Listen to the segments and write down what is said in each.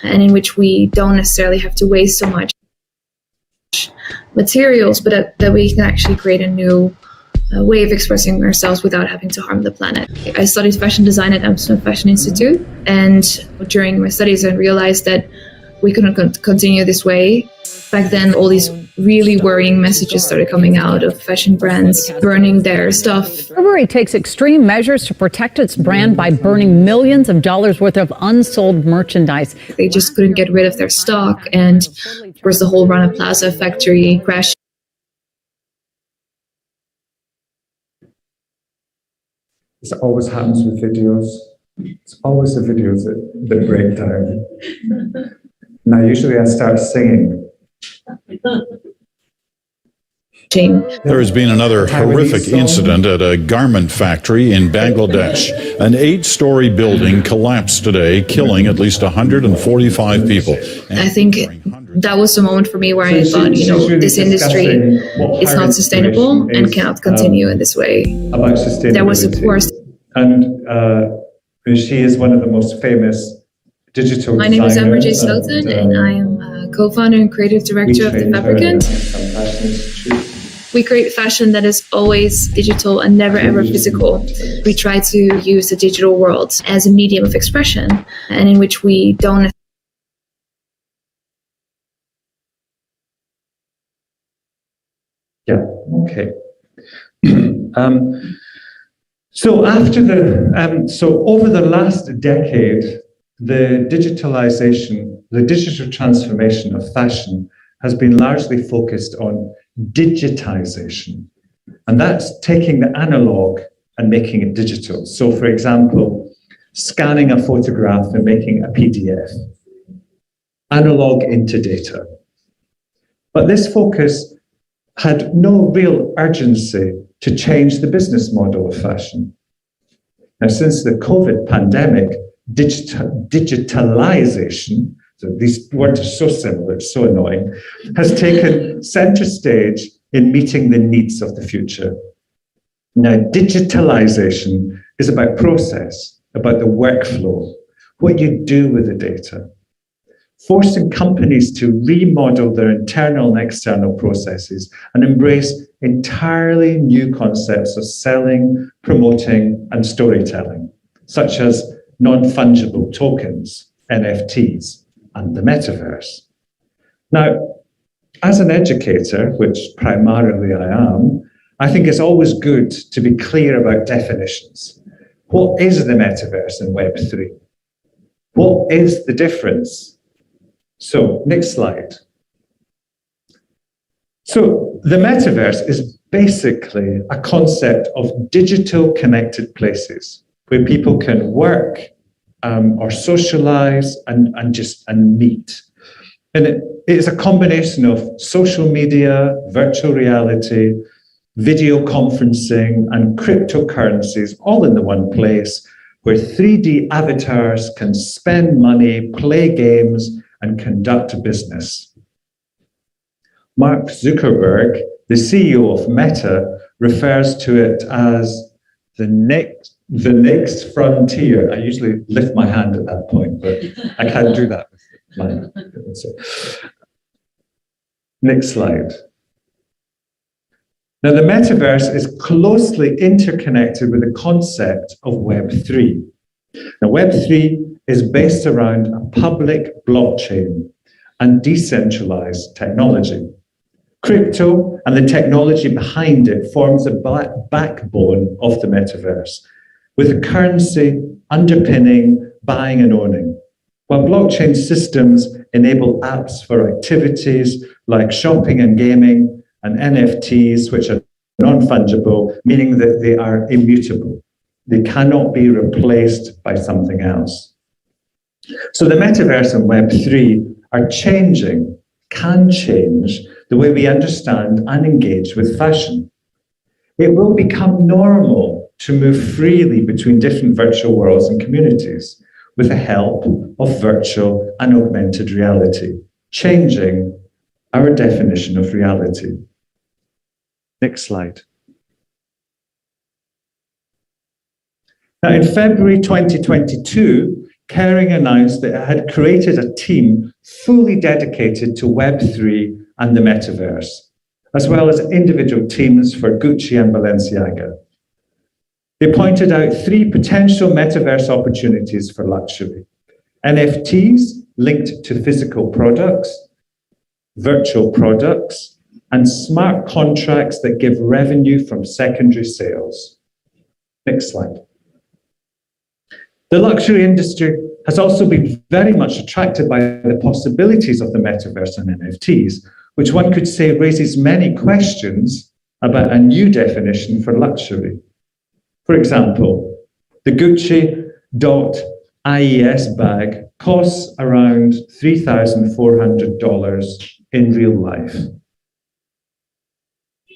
and in which we don't necessarily have to waste so much materials, but that we can actually create a new way of expressing ourselves without having to harm the planet. I studied fashion design at Amsterdam Fashion Institute, and during my studies I realized that we couldn't continue this way. Back then, all these really worrying messages started coming out of fashion brands burning their stuff. Burberry takes extreme measures to protect its brand by burning millions of dollars worth of unsold merchandise. They just couldn't get rid of their stock, and of course the whole Rana Plaza factory crashed. This always happens with videos. It's always the videos that break down. Now, usually I start singing. There has been another horrific incident at a garment factory in Bangladesh. An 8-story building collapsed today, killing at least 145 people. I think that was the moment for me where I thought, this industry is not sustainable and cannot continue in this way. About sustainability. There was, of course. And she is one of the most famous digital My name is Amber J. Sloten, and I am co-founder and creative director of The Fabricant. We create fashion that is always digital and never ever physical. We try to use the digital world as a medium of expression, and in which we don't. Yeah, okay. So over the last decade, the digital transformation of fashion has been largely focused on digitization. And that's taking the analog and making it digital. So for example, scanning a photograph and making a PDF, analog into data. But this focus had no real urgency to change the business model of fashion. Now, since the COVID pandemic, digitalization, so these words are so similar, it's so annoying, has taken center stage in meeting the needs of the future. Now, digitalization is about process, about the workflow, what you do with the data, forcing companies to remodel their internal and external processes and embrace entirely new concepts of selling, promoting, and storytelling, such as non-fungible tokens, NFTs, and the metaverse. Now, as an educator, which primarily I am, I think it's always good to be clear about definitions. What is the metaverse in Web3? What is the difference? So, next slide. So, the metaverse is basically a concept of digital connected places where people can work or socialize and meet. And it is a combination of social media, virtual reality, video conferencing, and cryptocurrencies all in the one place where 3D avatars can spend money, play games, and conduct business. Mark Zuckerberg, the CEO of Meta, refers to it as the next frontier. I usually lift my hand at that point, but I can't do that. Next slide. Now, the metaverse is closely interconnected with the concept of Web3. Now, Web3 is based around a public blockchain and decentralized technology. Crypto and the technology behind it forms the backbone of the metaverse, with a currency underpinning buying and owning, while blockchain systems enable apps for activities like shopping and gaming, and NFTs, which are non-fungible, meaning that they are immutable. They cannot be replaced by something else. So the metaverse and Web3 are changing, can change the way we understand and engage with fashion. It will become normal to move freely between different virtual worlds and communities with the help of virtual and augmented reality, changing our definition of reality. Next slide. Now, in February 2022, Kering announced that it had created a team fully dedicated to Web3 and the metaverse, as well as individual teams for Gucci and Balenciaga. They pointed out 3 potential metaverse opportunities for luxury: NFTs linked to physical products, virtual products, and smart contracts that give revenue from secondary sales. Next slide. The luxury industry has also been very much attracted by the possibilities of the metaverse and NFTs, which one could say raises many questions about a new definition for luxury. For example, the Gucci.IES bag costs around $3,400 in real life.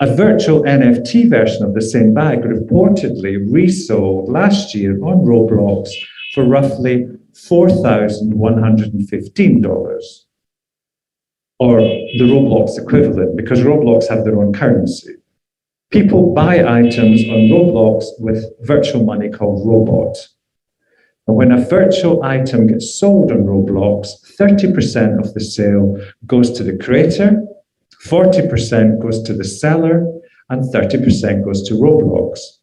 A virtual NFT version of the same bag reportedly resold last year on Roblox for roughly $4,115, or the Roblox equivalent, because Roblox have their own currency. People buy items on Roblox with virtual money called Robot. And when a virtual item gets sold on Roblox, 30% of the sale goes to the creator, 40% goes to the seller, and 30% goes to Roblox.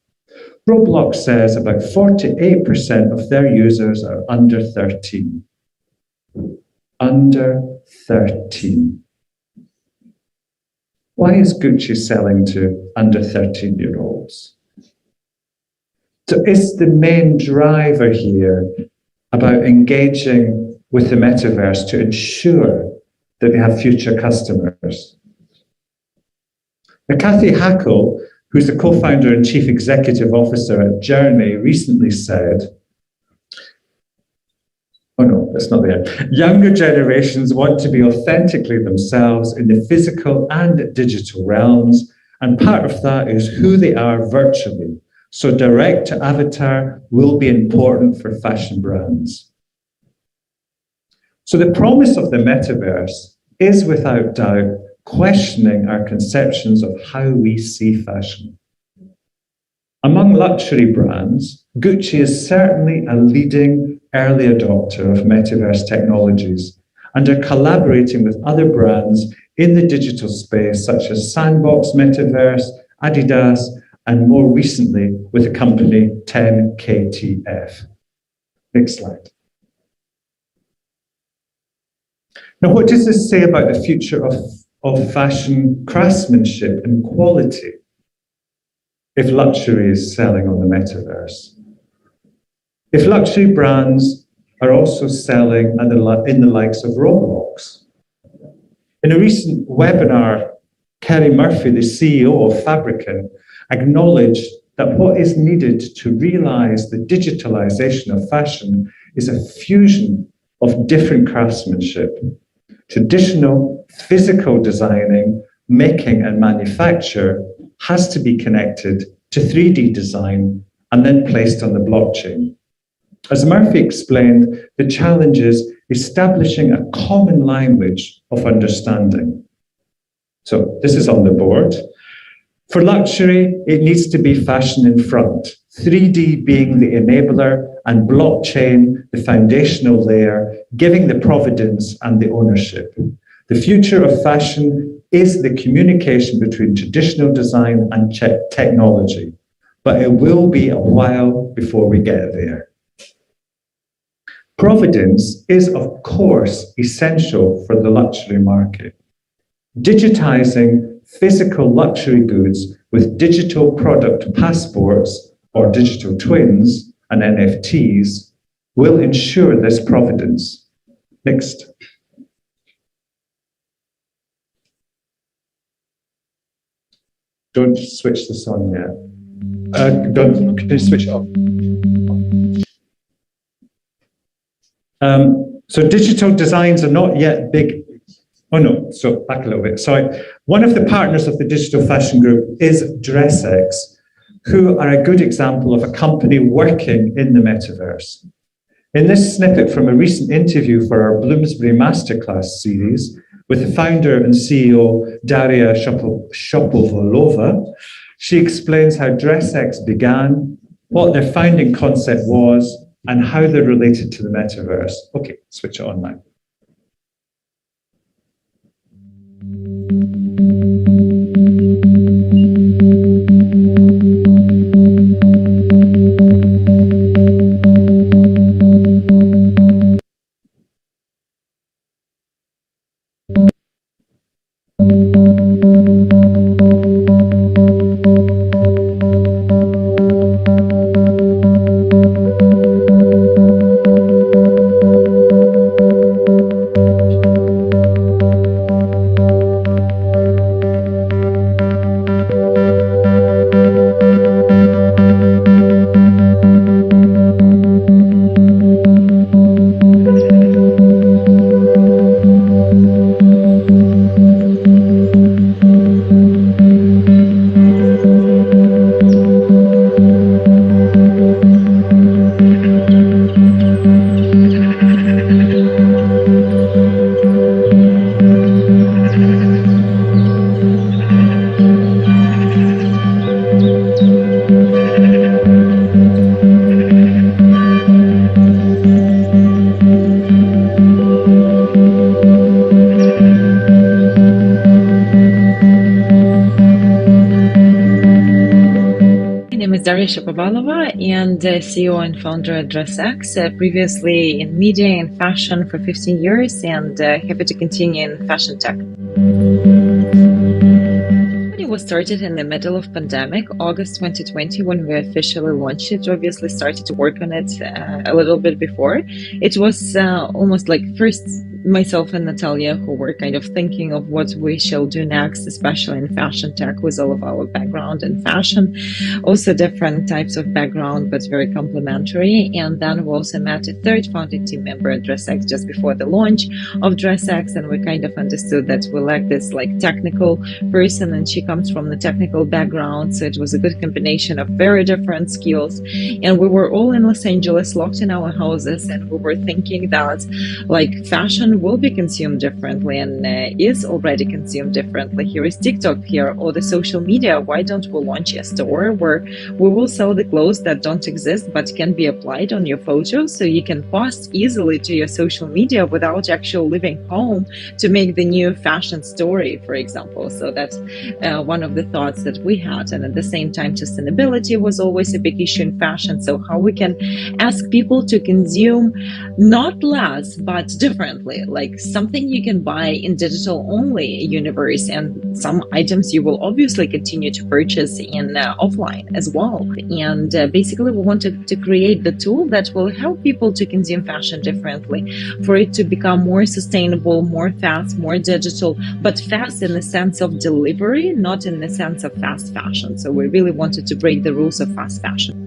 Roblox says about 48% of their users are under 13. Under 13. Why is Gucci selling to under 13-year-olds? So is the main driver here about engaging with the metaverse to ensure that they have future customers? Now, Cathy Hackl, who's the co-founder and chief executive officer at Journey, recently said, oh no, that's not there. Younger generations want to be authentically themselves in the physical and digital realms, and part of that is who they are virtually. So direct to avatar will be important for fashion brands. So the promise of the metaverse is without doubt questioning our conceptions of how we see fashion. Among luxury brands, Gucci is certainly a leading early adopter of metaverse technologies and are collaborating with other brands in the digital space, such as Sandbox Metaverse, Adidas, and more recently with the company 10KTF. Next slide. Now, what does this say about the future of fashion craftsmanship and quality if luxury is selling on the metaverse? If luxury brands are also selling in the likes of Roblox. In a recent webinar, Kerry Murphy, the CEO of Fabricant, acknowledged that what is needed to realize the digitalization of fashion is a fusion of different craftsmanship. Traditional physical designing, making, and manufacture has to be connected to 3D design and then placed on the blockchain. As Murphy explained, the challenge is establishing a common language of understanding. So this is on the board. For luxury, it needs to be fashion in front, 3D being the enabler and blockchain the foundational layer, giving the provenance and the ownership. The future of fashion is the communication between traditional design and technology, but it will be a while before we get there. Provenance is, of course, essential for the luxury market. Digitizing physical luxury goods with digital product passports or digital twins and NFTs will ensure this provenance. Next. Don't switch this on yet. Can you switch it off? So digital designs are not yet big. Oh no, so back a little bit. Sorry. One of the partners of the Digital Fashion Group is DressX, who are a good example of a company working in the metaverse. In this snippet from a recent interview for our Bloomsbury Masterclass series with the founder and CEO Daria Shapovalova, she explains how DressX began, what their founding concept was, and how they're related to the metaverse. Okay, switch it on now. Daria Shapovalova, and CEO and founder at DressX, previously in media and fashion for 15 years, and happy to continue in fashion tech. It was started in the middle of pandemic, August 2020, when we officially launched it. Obviously started to work on it a little bit before. It was almost like first myself and Natalia who were kind of thinking of what we shall do next, especially in fashion tech with all of our background in fashion, also different types of background, but very complementary. And then we also met a third founding team member at DressX just before the launch of DressX, and we kind of understood that we lack this like technical person, and she comes from the technical background, so it was a good combination of very different skills. And we were all in Los Angeles, locked in our houses, and we were thinking that like fashion will be consumed differently and is already consumed differently. Here is TikTok, here or the social media. Why don't we launch a store where we will sell the clothes that don't exist but can be applied on your photos, so you can post easily to your social media without actually leaving home to make the new fashion story, for example. So that's one of the thoughts that we had. And at the same time, sustainability was always a big issue in fashion. So how we can ask people to consume not less but differently, like something you can buy in digital only universe, and some items you will obviously continue to purchase in offline as well. And basically we wanted to create the tool that will help people to consume fashion differently, for it to become more sustainable, more fast, more digital, but fast in the sense of delivery, not in the sense of fast fashion. So we really wanted to break the rules of fast fashion.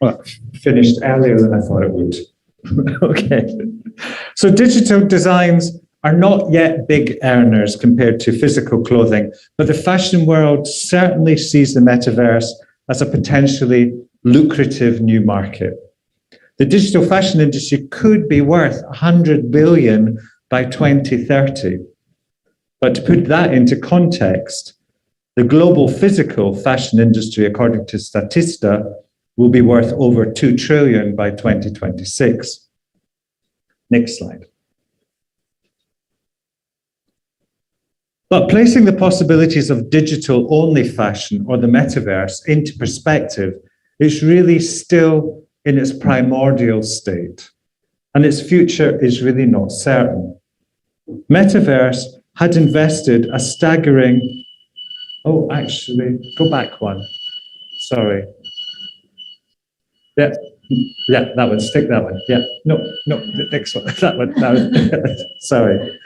Well, finished earlier than I thought it would. Okay. So digital designs are not yet big earners compared to physical clothing, but the fashion world certainly sees the metaverse as a potentially lucrative new market. The digital fashion industry could be worth 100 billion by 2030. But to put that into context, the global physical fashion industry, according to Statista, will be worth over 2 trillion by 2026. Next slide. But placing the possibilities of digital-only fashion or the metaverse into perspective, it's really still in its primordial state, and its future is really not certain. Metaverse had invested a staggering... Oh, actually, go back one. Sorry. Yeah, that one, stick that one. Yeah, no, the next one, that one. Sorry.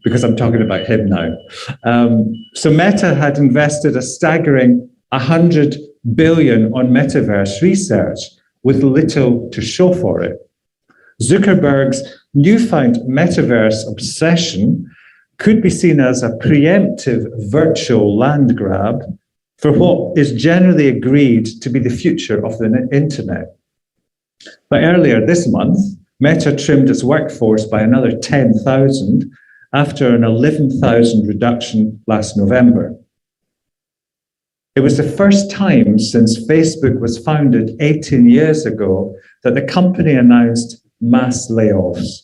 Because I'm talking about him now. So Meta had invested a staggering 100 billion on metaverse research with little to show for it. Zuckerberg's newfound metaverse obsession could be seen as a preemptive virtual land grab for what is generally agreed to be the future of the internet. But earlier this month, Meta trimmed its workforce by another 10,000 after an 11,000 reduction last November. It was the first time since Facebook was founded 18 years ago that the company announced mass layoffs.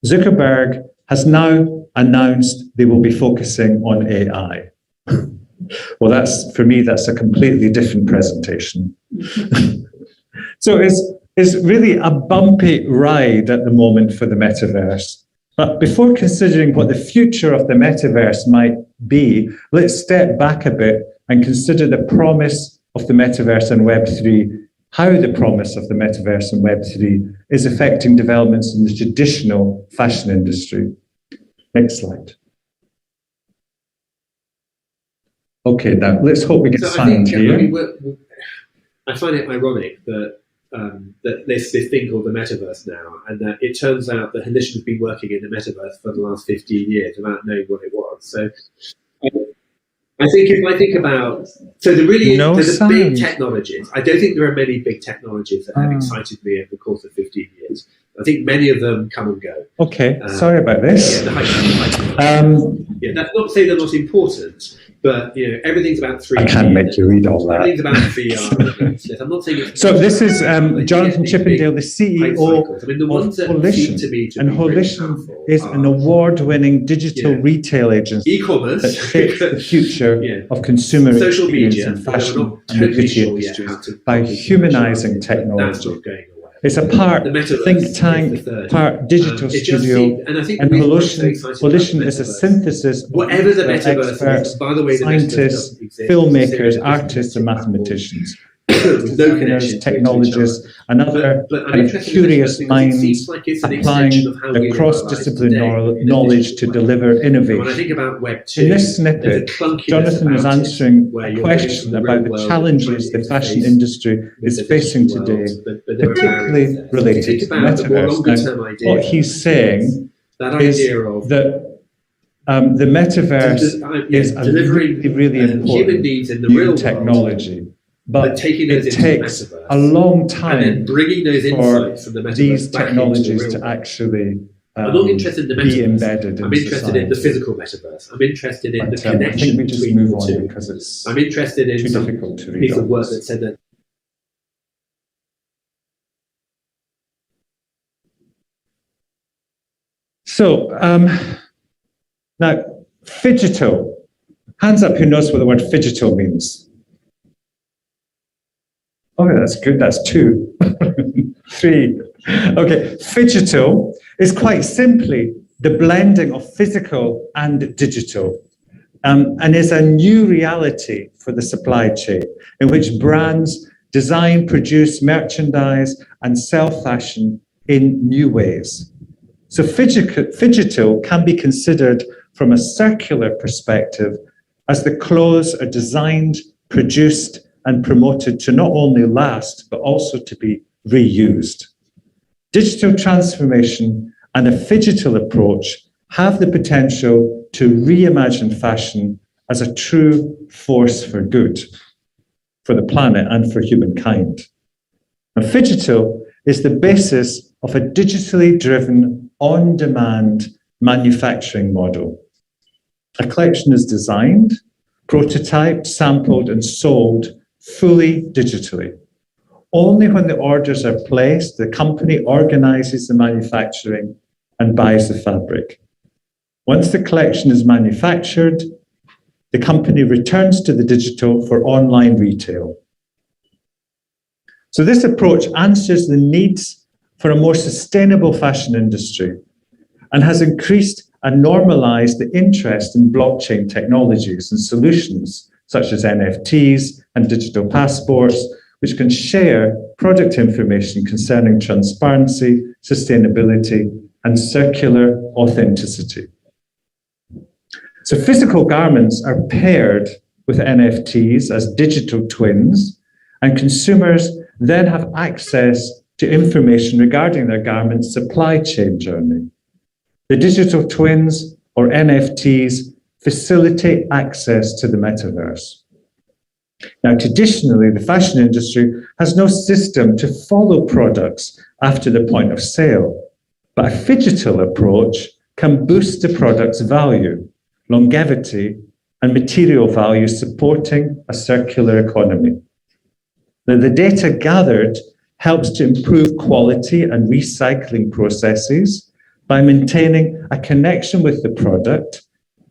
Zuckerberg has now announced they will be focusing on AI. Well, for me, that's a completely different presentation. So it's really a bumpy ride at the moment for the metaverse. But before considering what the future of the metaverse might be, let's step back a bit and consider the promise of the metaverse and Web3, how the promise of the metaverse and Web3 is affecting developments in the traditional fashion industry. Next slide. Okay, now let's hope we get sound here. I find it ironic that that there's this thing called the metaverse now, and that it turns out that Hanish has been working in the metaverse for the last 15 years without knowing what it was. So I think if I think about, so there's big technologies. I don't think there are many big technologies that have excited me over the course of 15 years. I think many of them come and go. Okay, sorry about this. Yeah, that's not to say they're not important, but everything's about 3D. I can't make you read all that. Everything's about VR. I'm not saying it's so. This is Jonathan Chippendale, the CEO of Holition, and Holition is an award-winning digital retail agency e-commerce that shapes the future of consumer social media in fashion and the beauty industries by humanizing technology. It's a part think tank, part digital studio, and Holition is a synthesis of whatever the metaverse experts, is. By the way, the scientists, filmmakers, artists, and mathematicians. Designers, technologists, and other curious minds applying the cross-disciplinary knowledge to deliver innovation. When I think about Web 2, in this snippet, Jonathan is answering a question about the challenges the fashion industry is facing today, particularly related to the metaverse. Now, what he's saying is that the metaverse is a really important new technology. But it takes a long time for these technologies to actually I'm not interested in the be metaverse. embedded in I'm interested society. in the physical metaverse. I'm interested in the I connection think we just between move the on two. because it's I'm interested in too some difficult to read piece of on work this. that said that So now, phygital. Hands up who knows what the word phygital means. Okay, that's good. That's 2. 3. Okay, phygital is quite simply the blending of physical and digital, and is a new reality for the supply chain in which brands design, produce, merchandise, and sell fashion in new ways. So phygital can be considered from a circular perspective as the clothes are designed, produced, and promoted to not only last, but also to be reused. Digital transformation and a phygital approach have the potential to reimagine fashion as a true force for good, for the planet and for humankind. And phygital is the basis of a digitally driven, on-demand manufacturing model. A collection is designed, prototyped, sampled, and sold fully digitally. Only when the orders are placed, the company organizes the manufacturing and buys the fabric. Once the collection is manufactured, the company returns to the digital for online retail. So this approach answers the needs for a more sustainable fashion industry and has increased and normalized the interest in blockchain technologies and solutions such as NFTs and digital passports, which can share product information concerning transparency, sustainability, and circular authenticity. So physical garments are paired with NFTs as digital twins, and consumers then have access to information regarding their garment's supply chain journey. The digital twins, or NFTs, facilitate access to the metaverse. Now, traditionally, the fashion industry has no system to follow products after the point of sale. But a phygital approach can boost the product's value, longevity, and material value, supporting a circular economy. Now, the data gathered helps to improve quality and recycling processes by maintaining a connection with the product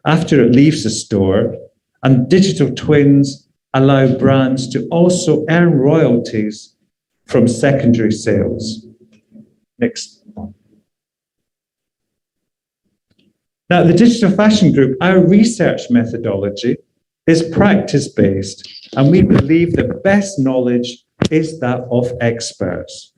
after it leaves the store, and digital twins allow brands to also earn royalties from secondary sales. Next. Now, the Digital Fashion Group, our research methodology is practice-based, and we believe that best knowledge is that of experts.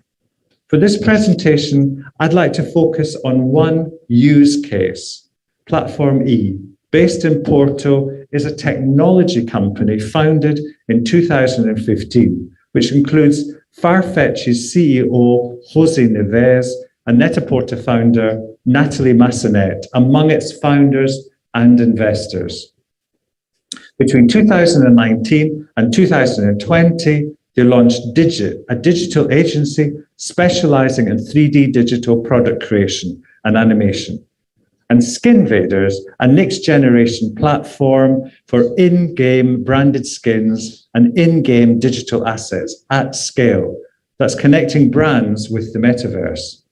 For this presentation, I'd like to focus on one use case. Platform E, based in Porto, is a technology company founded in 2015, which includes Farfetch's CEO, Jose Neves, and Net-a-Porter founder, Natalie Massenet, among its founders and investors. Between 2019 and 2020, they launched Digit, a digital agency specializing in 3D digital product creation and animation, and Skinvaders, a next-generation platform for in-game branded skins and in-game digital assets at scale that's connecting brands with the metaverse.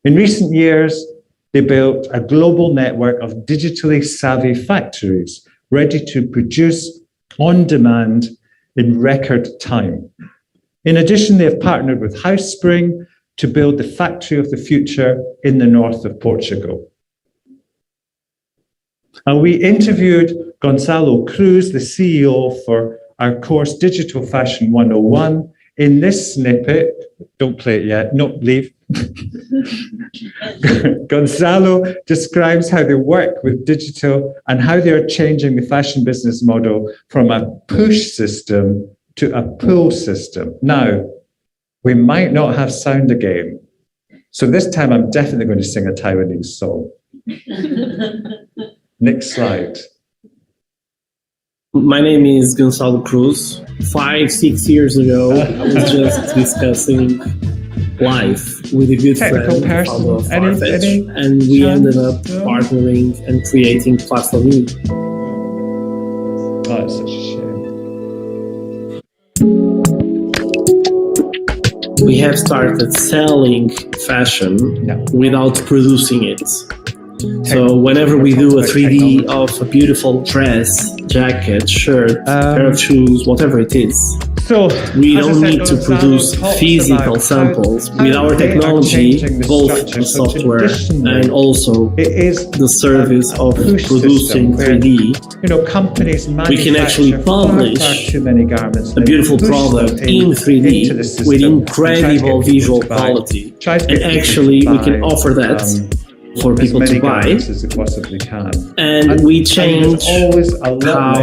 In recent years, they built a global network of digitally savvy factories ready to produce on demand in record time. In addition, they have partnered with Housespring to build the factory of the future in the north of Portugal. And we interviewed Gonzalo Cruz, the CEO for our course Digital Fashion 101. In this snippet, don't play it yet, no, leave. Gonzalo describes how they work with digital and how they are changing the fashion business model from a push system to a pull system. Now, we might not have sound again, so this time I'm definitely going to sing a Taiwanese song. Next slide. My name is Gonzalo Cruz. 5-6 years ago, I was just discussing life with a good Technical friend person. of Farfetch, and we ended up partnering and creating Platform E. Oh, it's such a shame. We have started selling fashion without producing it. So whenever we do a 3D of a beautiful dress, jacket, shirt, pair of shoes, whatever it is, So we don't need to produce physical samples. With our technology, both the software and also the service of producing 3D, you know, companies we can actually publish too many garments. a beautiful product in 3D with incredible visual quality. And actually, we can offer that for people to buy, as they possibly can. and we change how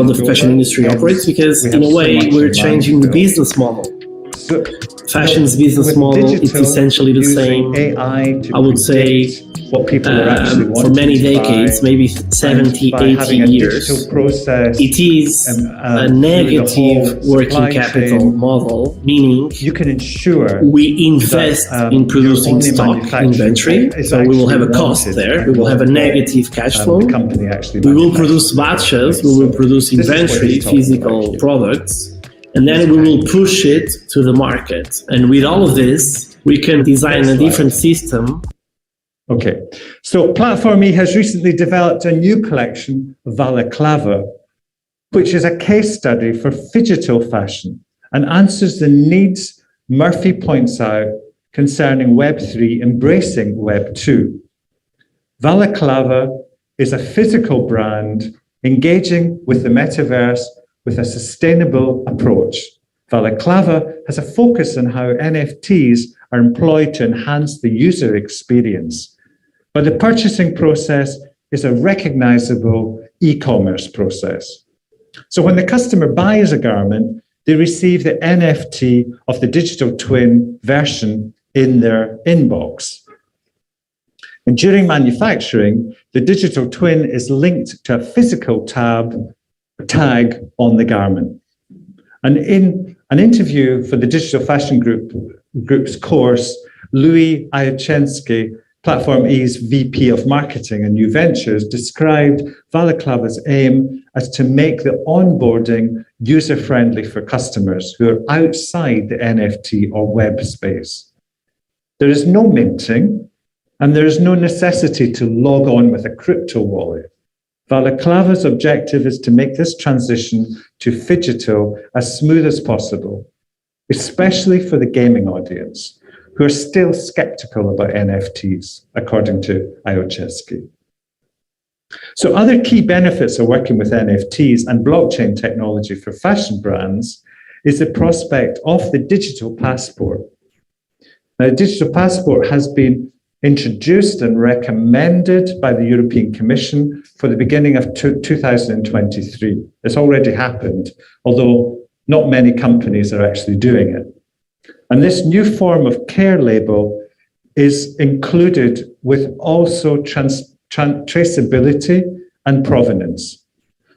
the fashion industry operates, because in a way we're changing the business model. So, Fashion's business model is essentially the same. AI I would say what people are actually for many decades, maybe 70, 80 years, it is a negative working capital model, meaning you can ensure we invest in producing stock inventory, so we will have a cost there, we will have a negative cash flow, we will produce batches, we will produce inventory, physical products, and then we will push it to the market. And with all of this, we can design a different system. Okay, so Platform E has recently developed a new collection, Balaclava, which is a case study for phygital fashion and answers the needs Murphy points out concerning Web3 embracing Web2. Balaclava is a physical brand engaging with the metaverse with a sustainable approach. Balaclava has a focus on how NFTs are employed to enhance the user experience. But the purchasing process is a recognizable e-commerce process. So when the customer buys a garment, they receive the NFT of the digital twin version in their inbox. And during manufacturing, the digital twin is linked to a physical tag on the garment. And in an interview for the Digital Fashion Group Group's course, Louis Iachensky, Platform E's VP of Marketing and New Ventures, described Balaclava's aim as to make the onboarding user-friendly for customers who are outside the NFT or web space. There is no minting, and there is no necessity to log on with a crypto wallet. Balaclava's objective is to make this transition to Phygital as smooth as possible, especially for the gaming audience, who are still skeptical about NFTs, according to Iachensky. So other key benefits of working with NFTs and blockchain technology for fashion brands is the prospect of the digital passport. Now, the digital passport has been introduced and recommended by the European Commission for the beginning of 2023. It's already happened, although not many companies are actually doing it. And this new form of care label is included with also traceability and provenance.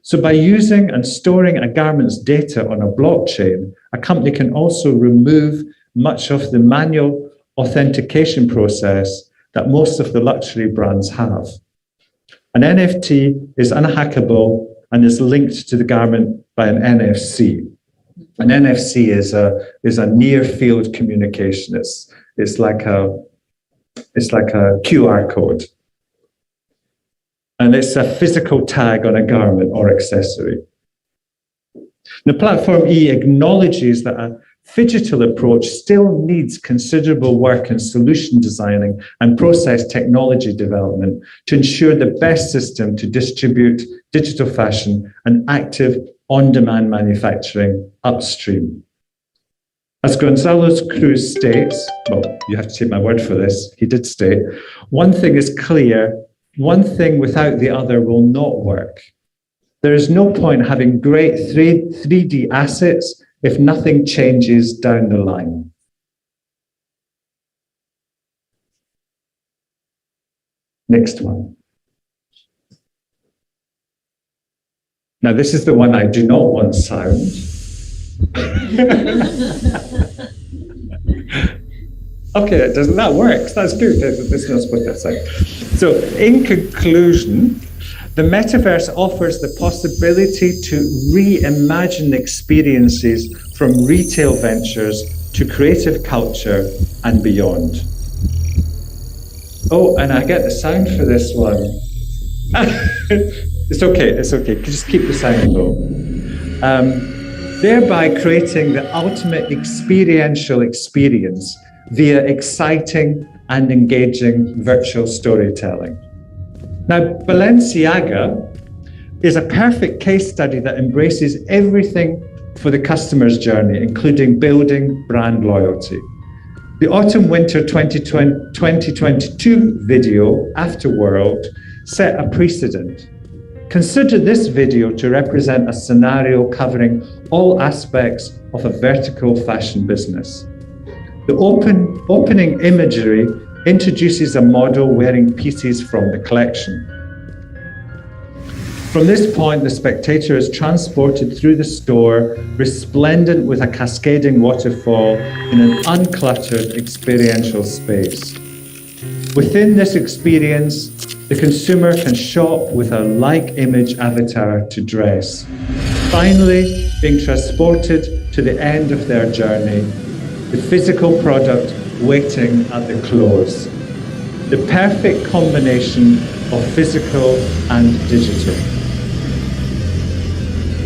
So by using and storing a garment's data on a blockchain, a company can also remove much of the manual authentication process that most of the luxury brands have. An NFT is unhackable and is linked to the garment by an NFC. An NFC is a near field communication. It's like a QR code. And it's a physical tag on a garment or accessory. The Platform E acknowledges that a Phygital approach still needs considerable work in solution designing and process technology development to ensure the best system to distribute digital fashion and active on-demand manufacturing upstream. As Gonzalo Cruz states, well, you have to take my word for this, he did state, one thing is clear, one thing without the other will not work. There is no point having great 3D assets if nothing changes down the line. Next one. Now, this is the one I do not want sound. Okay, that works. That's good. This not supposed to sound. So, in conclusion, the metaverse offers the possibility to reimagine experiences from retail ventures to creative culture and beyond. Oh, and I get the sound for this one. It's okay. Just keep the sound low. Thereby creating the ultimate experiential experience via exciting and engaging virtual storytelling. Now, Balenciaga is a perfect case study that embraces everything for the customer's journey, including building brand loyalty. The Autumn-Winter 2022 video, Afterworld, set a precedent. Consider this video to represent a scenario covering all aspects of a vertical fashion business. The opening imagery introduces a model wearing pieces from the collection. From this point, the spectator is transported through the store, resplendent with a cascading waterfall in an uncluttered experiential space. Within this experience, the consumer can shop with a like-image avatar to dress, finally being transported to the end of their journey, the physical product waiting at the close. The perfect combination of physical and digital.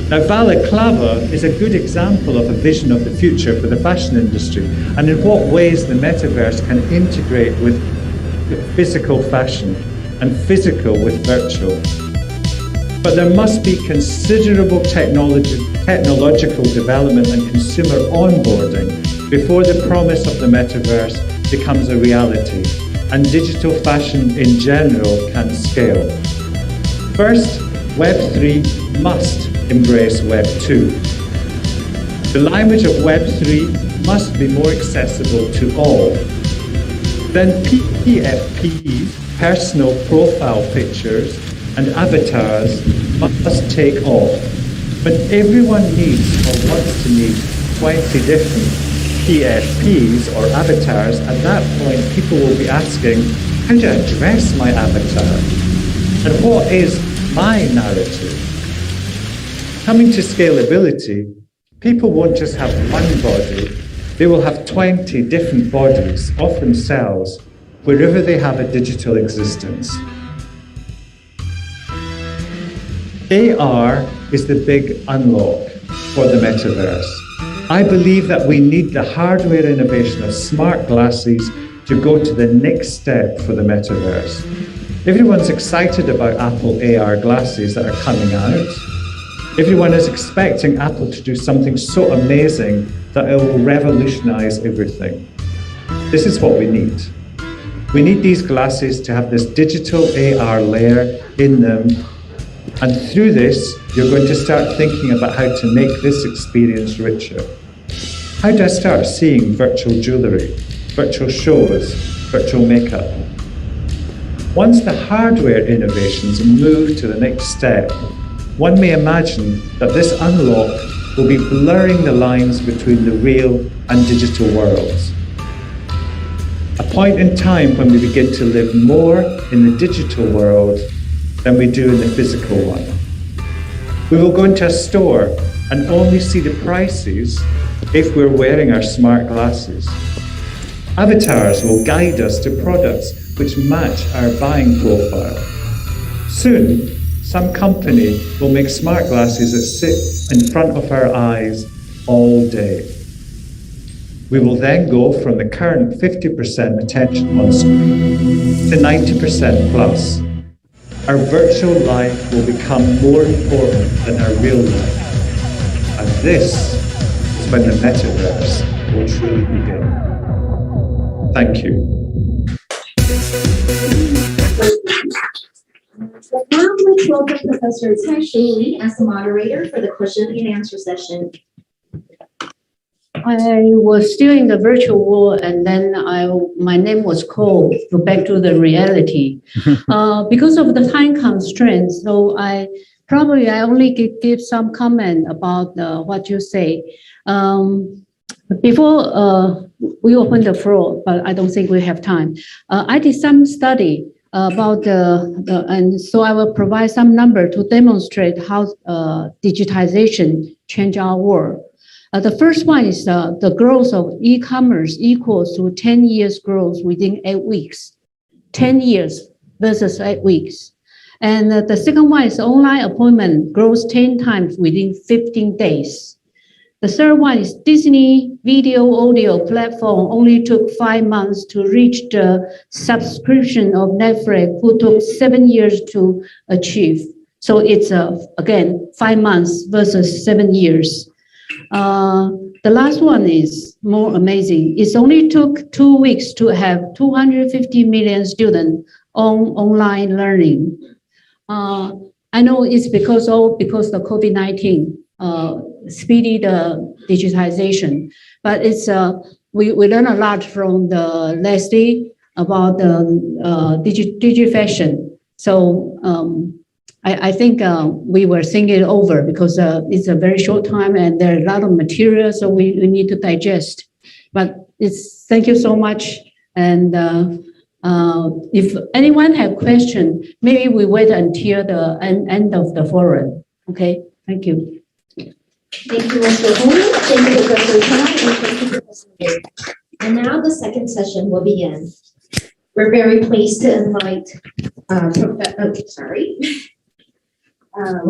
Now, Balaclava is a good example of a vision of the future for the fashion industry and in what ways the metaverse can integrate with physical fashion and physical with virtual. But there must be considerable technological development and consumer onboarding before the promise of the metaverse becomes a reality and digital fashion in general can scale. First, Web3 must embrace Web 2. The language of Web 3 must be more accessible to all. Then PFP, personal profile pictures, and avatars must take off. But everyone needs or wants to need 20 different PFPs or avatars, at that point people will be asking, how do I dress my avatar? And what is my narrative? Coming to scalability, people won't just have one body, they will have 20 different bodies, often cells, wherever they have a digital existence. AR is the big unlock for the metaverse. I believe that we need the hardware innovation of smart glasses to go to the next step for the metaverse. Everyone's excited about Apple AR glasses that are coming out. Everyone is expecting Apple to do something so amazing that it will revolutionize everything. This is what we need. We need these glasses to have this digital AR layer in them. And through this, you're going to start thinking about how to make this experience richer. How do I start seeing virtual jewelry, virtual shows, virtual makeup? Once the hardware innovations move to the next step, one may imagine that this unlock will be blurring the lines between the real and digital worlds. A point in time when we begin to live more in the digital world than we do in the physical one. We will go into a store and only see the prices if we're wearing our smart glasses. Avatars will guide us to products which match our buying profile. Soon, some company will make smart glasses that sit in front of our eyes all day. We will then go from the current 50% attention on screen to 90% plus. Our virtual life will become more important than our real life. And this is when the metaverse will truly begin. Thank you. Now let's welcome Professor Cai-Shu Lee as the moderator for the question and answer session. I was still in the virtual world, and then my name was called back to the reality. Because of the time constraints, so I only give some comment about what you say. Before we open the floor, but I don't think we have time. I did some study about and so I will provide some number to demonstrate how digitization changed our world. The first one is the growth of e-commerce equals to 10 years growth within 8 weeks. 10 years versus 8 weeks. And the second one is online appointment grows 10 times within 15 days. The third one is Disney video audio platform only took 5 months to reach the subscription of Netflix, who took 7 years to achieve. So it's, again, 5 months versus 7 years. The last one is more amazing. It only took 2 weeks to have 250 million students on online learning. I know it's because of the COVID-19 speedy the digitization, but it's we learn a lot from the Leslie about the digifashion. So I think we were thinking it over because it's a very short time and there are a lot of material, so we need to digest. But thank you so much. And if anyone have question, maybe we wait until the end of the forum. Okay, thank you. Thank you, Mr. Holman. Thank you, Professor Cai, and thank you, Professor Lee. And now the second session will begin. We're very pleased to invite, we're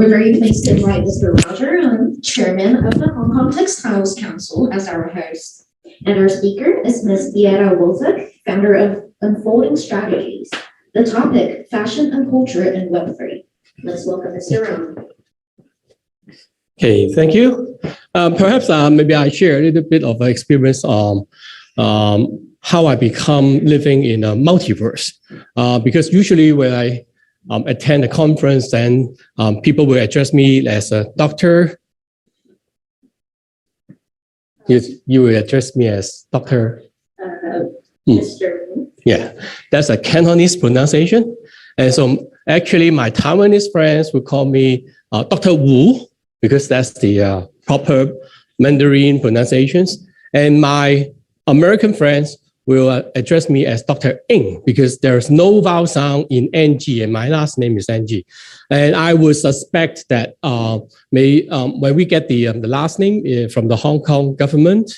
very pleased to invite Mr. Roger Ng, Chairman of the Hong Kong Textiles Council, as our host. And our speaker is Ms. Vieta Wilczek, founder of Unfolding Strategies. The topic, fashion and culture in Web3. Let's welcome Mr. Ng. Okay, thank you. Perhaps maybe I share a little bit of experience on how I become living in a multiverse. Because usually when I attend a conference, then people will address me as a doctor. You will address me as doctor. Mr. Yeah, that's a Cantonese pronunciation. And so actually my Taiwanese friends will call me Dr. Wu, because that's the proper Mandarin pronunciations. And my American friends will address me as Dr. Ng because there's no vowel sound in NG and my last name is NG. And I would suspect that when we get the last name from the Hong Kong government,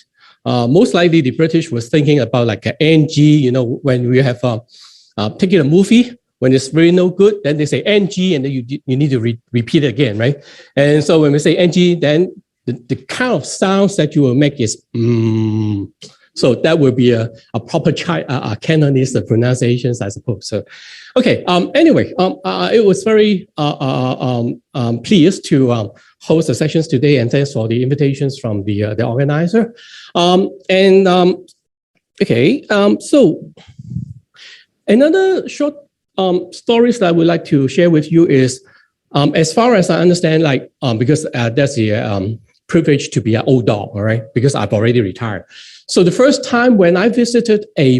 most likely the British was thinking about like an NG, when we have taken a movie, when it's very no good, then they say NG and then you need to repeat it again, right? And so when we say NG, then the kind of sounds that you will make is So that will be a proper Cantonese pronunciations, I suppose. So, okay. Anyway, it was very pleased to host the sessions today, and thanks for the invitations from the organizer. So another short stories that I would like to share with you is, as far as I understand, because that's the privilege to be an old dog, all right? Because I've already retired. So the first time when I visited a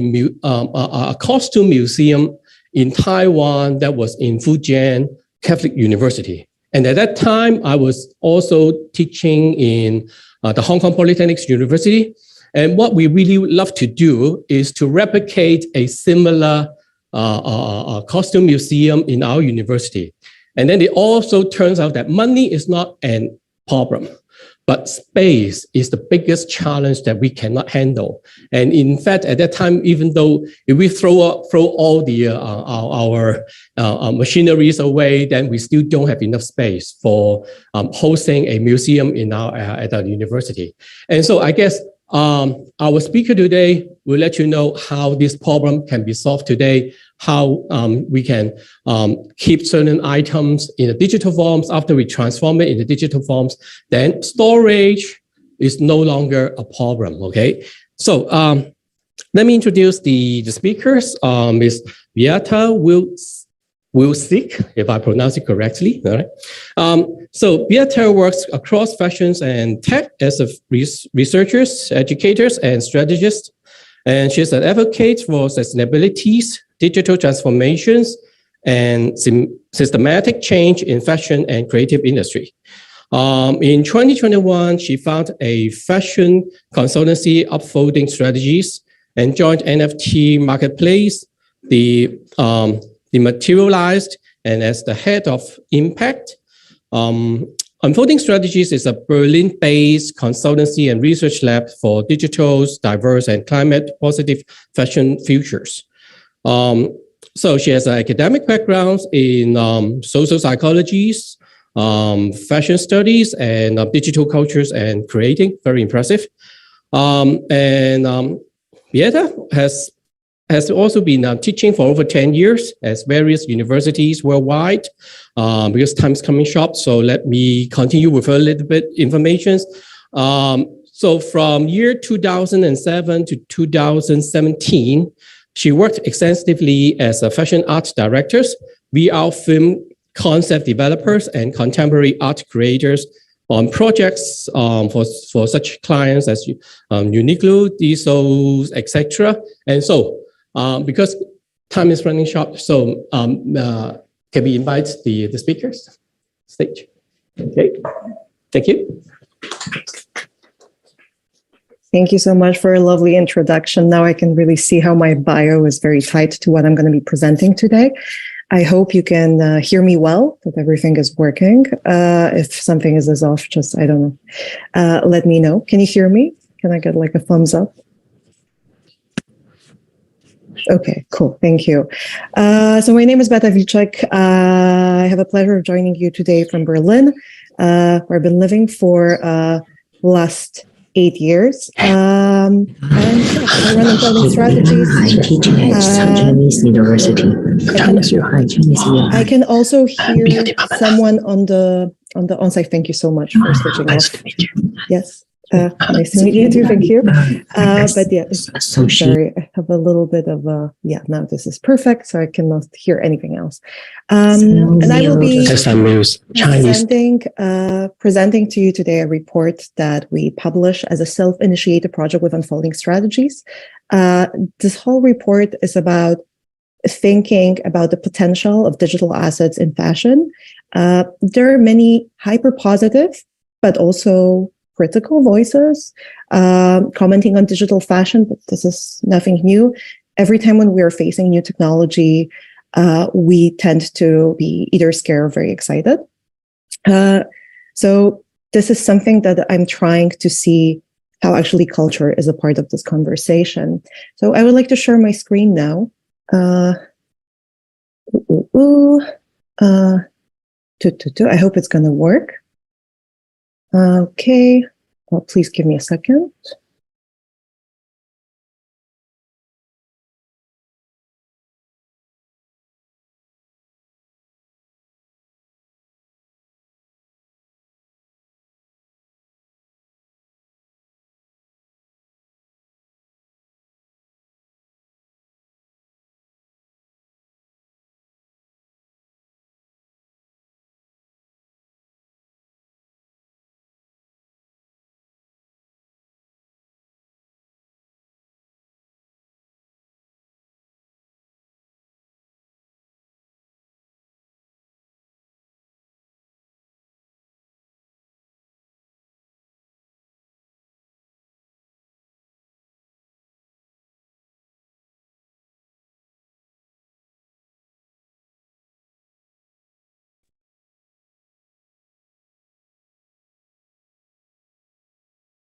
costume museum in Taiwan, that was in Fujian Catholic University. And at that time, I was also teaching in the Hong Kong Polytechnic University. And what we really love to do is to replicate a similar costume museum in our university. And then it also turns out that money is not a problem, but space is the biggest challenge that we cannot handle. And in fact, at that time, even though if we throw all the our machineries away, then we still don't have enough space for hosting a museum in at our university. And so I guess our speaker today will let you know how this problem can be solved today, how we can keep certain items in the digital forms. After we transform it into digital forms, then storage is no longer a problem, okay? So let me introduce the speakers. Ms. Beata Wilczek, if I pronounce it correctly, all right? So Beata works across fashions and tech as a researchers, educators, and strategists. And she's an advocate for sustainabilities, digital transformations, and systematic change in fashion and creative industry. In 2021, she founded a fashion consultancy, Upfolding Strategies, and joined NFT Marketplace, the Materialized, and as the head of Impact. Unfolding Strategies is a Berlin-based consultancy and research lab for digital, diverse, and climate-positive fashion futures. So she has an academic background in social psychologies, fashion studies, and digital cultures and creating. Very impressive. Beata has also been teaching for over 10 years at various universities worldwide, because time's coming short. So let me continue with a little bit information. So from year 2007 to 2017, she worked extensively as a fashion art director, VR film concept developers, and contemporary art creators on projects for such clients as Uniqlo, Diesel, etc. And so, because time is running short, so can we invite the speakers stage? Okay, thank you. Thank you so much for a lovely introduction. Now I can really see how my bio is very tied to what I'm going to be presenting today. I hope you can hear me well, that everything is working. If something is off, just, I don't know, let me know. Can you hear me? Can I get like a thumbs up? Okay, cool. Thank you. So my name is Beata Wilczek. I have a pleasure of joining you today from Berlin, where I've been living for last 8 years. And I run Unfolding Strategies. I'm teaching at South Chinese University. I can also hear someone on the on-site. Thank you so much for switching off. Yes. Nice to meet you too. Thank you. But yeah, sorry, I have a little bit of now this is perfect, so I cannot hear anything else. And I will be presenting to you today a report that we publish as a self-initiated project with Unfolding Strategies. This whole report is about thinking about the potential of digital assets in fashion. There are many hyper positive, but also critical voices commenting on digital fashion, but this is nothing new. Every time when we are facing new technology, we tend to be either scared or very excited. So this is something that I'm trying to see how actually culture is a part of this conversation. So I would like to share my screen now. I hope it's going to work. Okay. Well, please give me a second.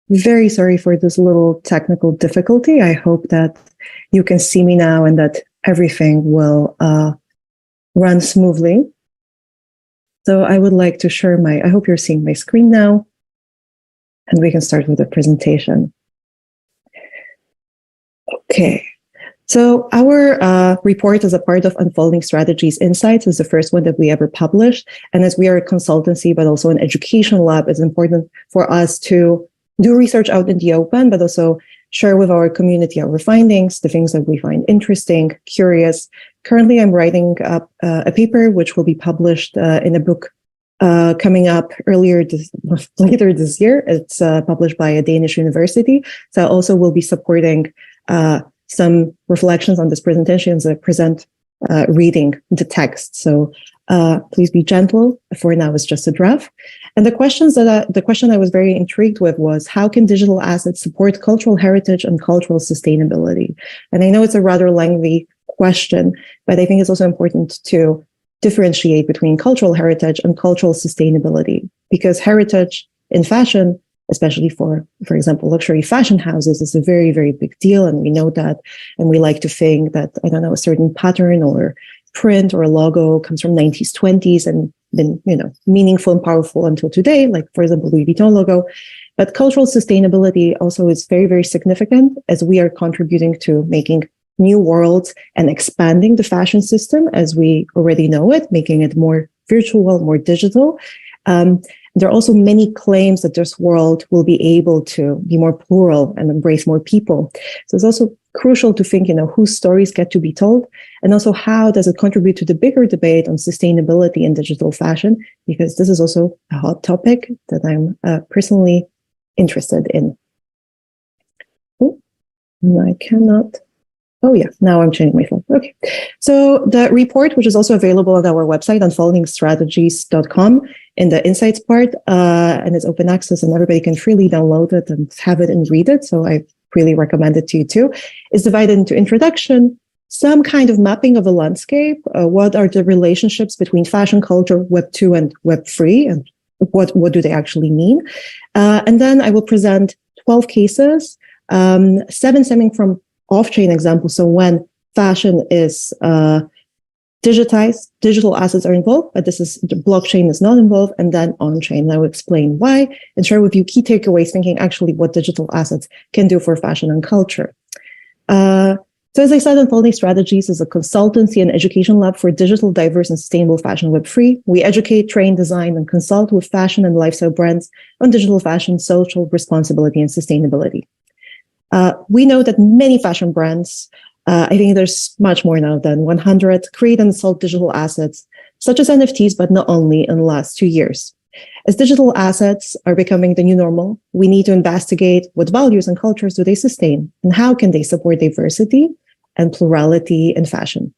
Very sorry for this little technical difficulty. I hope that you can see me now and that everything will run smoothly. So I would like to share I hope you're seeing my screen now, and we can start with the presentation. Okay. So our report is a part of Unfolding Strategies Insights. Is the first one that we ever published. And as we are a consultancy, but also an education lab, it's important for us to do research out in the open, but also share with our community our findings, the things that we find interesting, curious. Currently, I'm writing up a paper which will be published in a book coming up later this year. It's published by a Danish university. So I also will be supporting some reflections on this presentation as I present reading the text. So please be gentle. For now, it's just a draft. And the question I was very intrigued with was, how can digital assets support cultural heritage and cultural sustainability? And I know it's a rather lengthy question, but I think it's also important to differentiate between cultural heritage and cultural sustainability, because heritage in fashion, especially for example, luxury fashion houses, is a very, very big deal. And we know that, and we like to think that, I don't know, a certain pattern or print or a logo comes from 90s, 20s and been, meaningful and powerful until today, like for example, Louis Vuitton logo. But cultural sustainability also is very, very significant, as we are contributing to making new worlds and expanding the fashion system as we already know it, making it more virtual, more digital. There are also many claims that this world will be able to be more plural and embrace more people. So it's also crucial to think, whose stories get to be told, and also how does it contribute to the bigger debate on sustainability in digital fashion, because this is also a hot topic that I'm personally interested in. Oh, I cannot. Oh yeah, now I'm changing my phone. Okay. So the report, which is also available on our website, unfoldingstrategies.com, in the insights part, and it's open access and everybody can freely download it and have it and read it. So I really recommend it to you too, is divided into introduction, some kind of mapping of a landscape. What are the relationships between fashion culture, Web 2 and Web 3, and what do they actually mean? And then I will present 12 cases, 7 stemming from off-chain examples. So when fashion is digitized, digital assets are involved, but the blockchain is not involved, and then on-chain. I will explain why and share with you key takeaways, thinking actually what digital assets can do for fashion and culture. So as I said, Unfolding Strategies is a consultancy and education lab for digital, diverse, and sustainable fashion Web3. We educate, train, design, and consult with fashion and lifestyle brands on digital fashion, social responsibility, and sustainability. We know that many fashion brands, I think there's much more now than 100, create and sell digital assets, such as NFTs, but not only in the last 2 years. As digital assets are becoming the new normal, we need to investigate what values and cultures do they sustain, and how can they support diversity and plurality in fashion.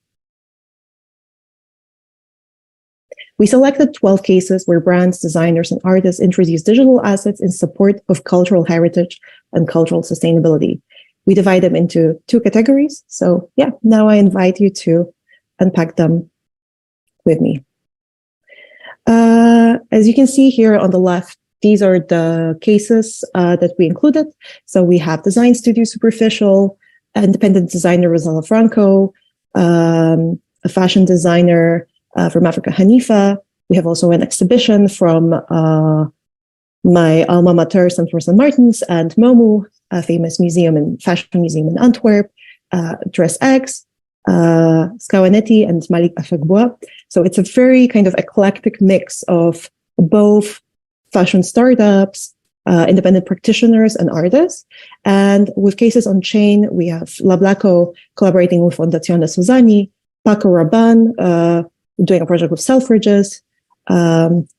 We selected 12 cases where brands, designers, and artists introduced digital assets in support of cultural heritage and cultural sustainability. We divide them into 2 categories. So yeah, now I invite you to unpack them with me. As you can see here on the left, these are the cases that we included. So we have Design Studio Superficial, independent designer Rosella Franco, a fashion designer from Africa, Hanifa. We have also an exhibition from my alma mater, St. Martin's, and MOMU, a famous fashion museum in Antwerp, Dress X, Skawanetti, and Malik Afagbois. So it's a very kind of eclectic mix of both fashion startups, independent practitioners, and artists. And with cases on chain, we have Lablaco collaborating with Fondazione Susani, Paco Rabanne doing a project with Selfridges,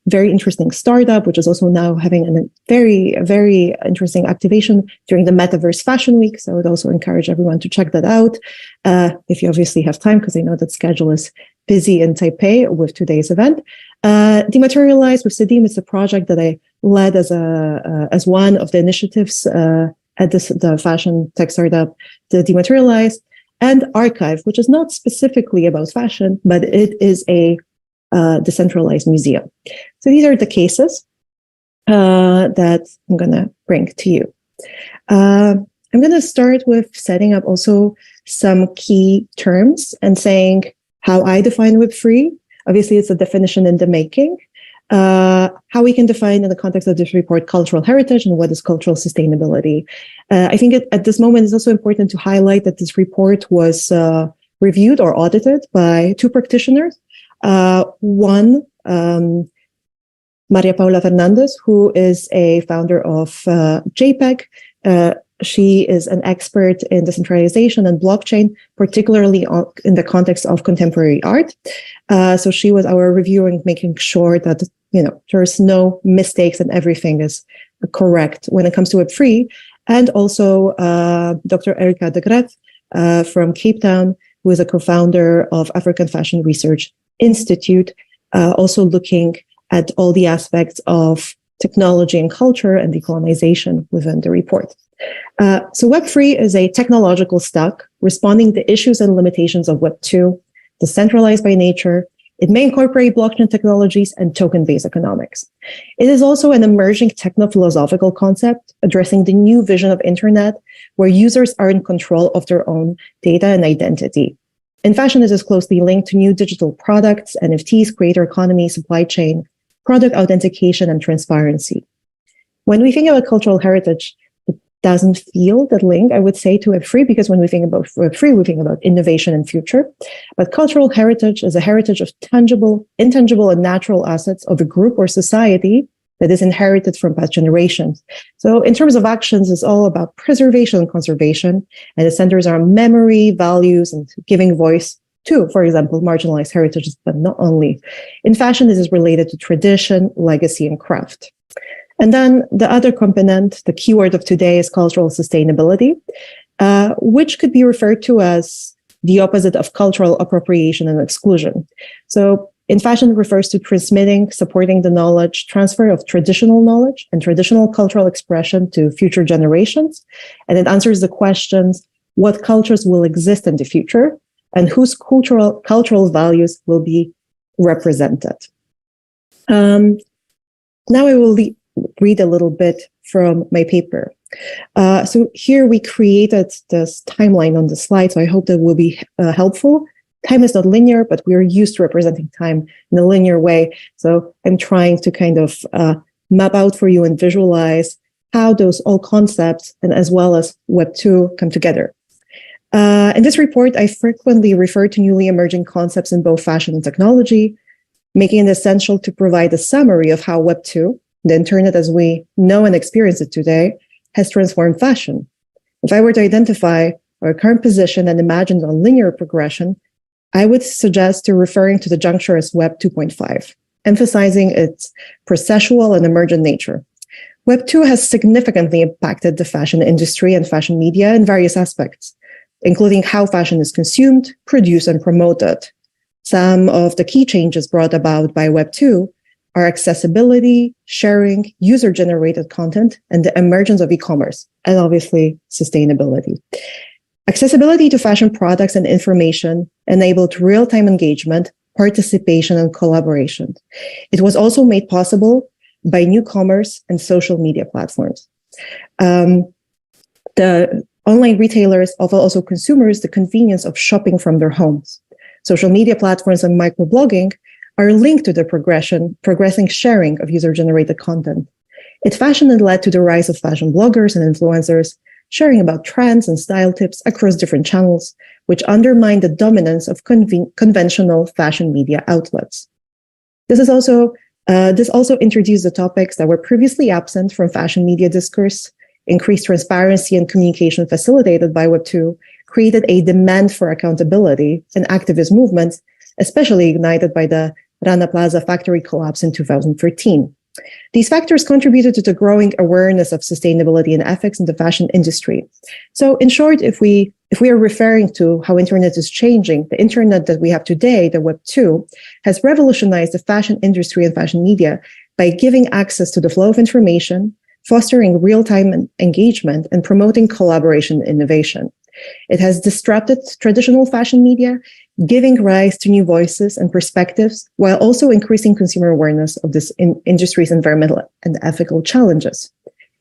very interesting startup, which is also now having a very, very interesting activation during the Metaverse Fashion Week. So I would also encourage everyone to check that out if you obviously have time, because I know that schedule is busy in Taipei with today's event. Dematerialize with Sedim is a project that I led as one of the initiatives at the fashion tech startup, the Dematerialize, and Archive, which is not specifically about fashion, but it is a decentralized museum. So these are the cases that I'm going to bring to you. I'm going to start with setting up also some key terms and saying how I define Web3. Obviously, it's a definition in the making. How we can define in the context of this report cultural heritage and what is cultural sustainability. I think at this moment it's also important to highlight that this report was reviewed or audited by 2 practitioners. One, Maria Paula Fernandez, who is a founder of JPEG. She is an expert in decentralization and blockchain, particularly in the context of contemporary art. So she was our reviewer in making sure that there's no mistakes and everything is correct when it comes to Web3. And also Dr. Erika de Gref from Cape Town, who is a co-founder of African Fashion Research Institute, also looking at all the aspects of technology and culture and decolonization within the report. So Web3 is a technological stack responding to issues and limitations of Web2, decentralized by nature. It may incorporate blockchain technologies and token-based economics. It is also an emerging techno-philosophical concept addressing the new vision of internet where users are in control of their own data and identity. In fashion, it is closely linked to new digital products, NFTs, creator economy, supply chain, product authentication, and transparency. When we think about cultural heritage, it doesn't feel that link, I would say, to Web3, because when we think about Web3, we think about innovation and future. But cultural heritage is a heritage of tangible, intangible, and natural assets of a group or society that is inherited from past generations. So in terms of actions, it's all about preservation and conservation, and it centers on memory, values, and giving voice to, for example, marginalized heritages, but not only. In fashion, this is related to tradition, legacy, and craft. And then the other component, the keyword of today, is cultural sustainability, which could be referred to as the opposite of cultural appropriation and exclusion. So in fashion, it refers to transmitting, supporting the knowledge transfer of traditional knowledge and traditional cultural expression to future generations. And it answers the questions, what cultures will exist in the future and whose cultural values will be represented. Now I will read a little bit from my paper. So here we created this timeline on the slide, so I hope that will be helpful. Time is not linear, but we're used to representing time in a linear way. So I'm trying to kind of map out for you and visualize how those all concepts and as well as Web2 come together. In this report, I frequently refer to newly emerging concepts in both fashion and technology, making it essential to provide a summary of how Web2, the internet as we know and experience it today, has transformed fashion. If I were to identify our current position and imagine a linear progression, I would suggest to referring to the juncture as Web 2.5, emphasizing its processual and emergent nature. Web 2 has significantly impacted the fashion industry and fashion media in various aspects, including how fashion is consumed, produced, and promoted. some of the key changes brought about by Web 2 are accessibility, sharing, user-generated content, and the emergence of e-commerce, and obviously sustainability. Accessibility to fashion products and information enabled real-time engagement, participation, and collaboration. It was also made possible by new commerce and social media platforms. The online retailers offer also consumers the convenience of shopping from their homes. Social media platforms and microblogging are linked to the progressing sharing of user-generated content. It fashion and led to the rise of fashion bloggers and influencers sharing about trends and style tips across different channels, which undermine the dominance of conventional fashion media outlets. This also introduced the topics that were previously absent from fashion media discourse. Increased transparency and communication facilitated by Web 2 created a demand for accountability and activist movements, especially ignited by the Rana Plaza factory collapse in 2013. These factors contributed to the growing awareness of sustainability and ethics in the fashion industry. So in short, if we are referring to how internet is changing, the internet that we have today, the Web 2, has revolutionized the fashion industry and fashion media by giving access to the flow of information, fostering real-time engagement, and promoting collaboration and innovation. It has disrupted traditional fashion media, giving rise to new voices and perspectives, while also increasing consumer awareness of this industry's environmental and ethical challenges.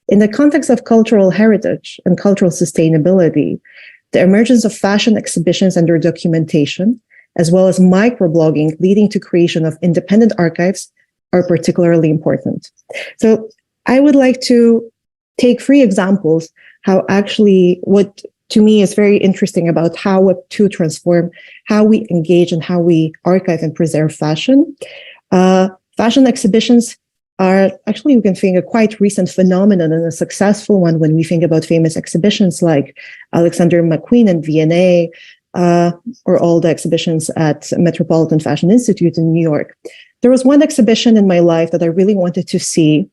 In the context of cultural heritage and cultural sustainability, the emergence of fashion exhibitions and their documentation, as well as microblogging leading to creation of independent archives, are particularly important. So I would like to take 3 examples how actually what to me is very interesting about how Web 2 transform how we engage and how we archive and preserve fashion. Fashion exhibitions are actually, we can think, a quite recent phenomenon and a successful one when we think about famous exhibitions like Alexander McQueen and V&A, or all the exhibitions at Metropolitan Fashion Institute in New York. There was one exhibition in my life that I really wanted to see,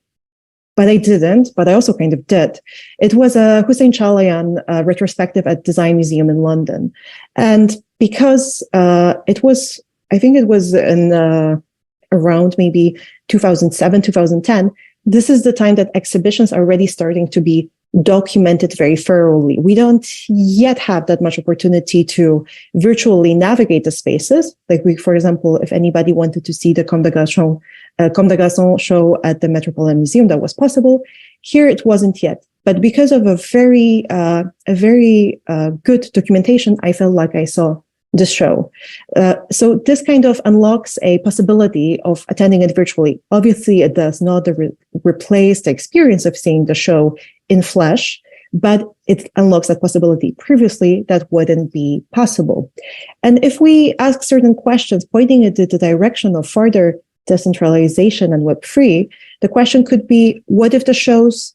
but I didn't, but I also kind of did. It was a Hussein Chalayan retrospective at Design Museum in London. And because it was in around maybe 2007, 2010, this is the time that exhibitions are already starting to be documented very thoroughly. We don't yet have that much opportunity to virtually navigate the spaces. Like for example, if anybody wanted to see the Comme des Garçons show at the Metropolitan Museum, that was possible. Here it wasn't yet. But because of a very good documentation, I felt like I saw the show. So this kind of unlocks a possibility of attending it virtually. Obviously, it does not replace the experience of seeing the show in flesh, but it unlocks that possibility. Previously, that wouldn't be possible. And if we ask certain questions pointing into the direction of further decentralization and Web3, the question could be, what if the shows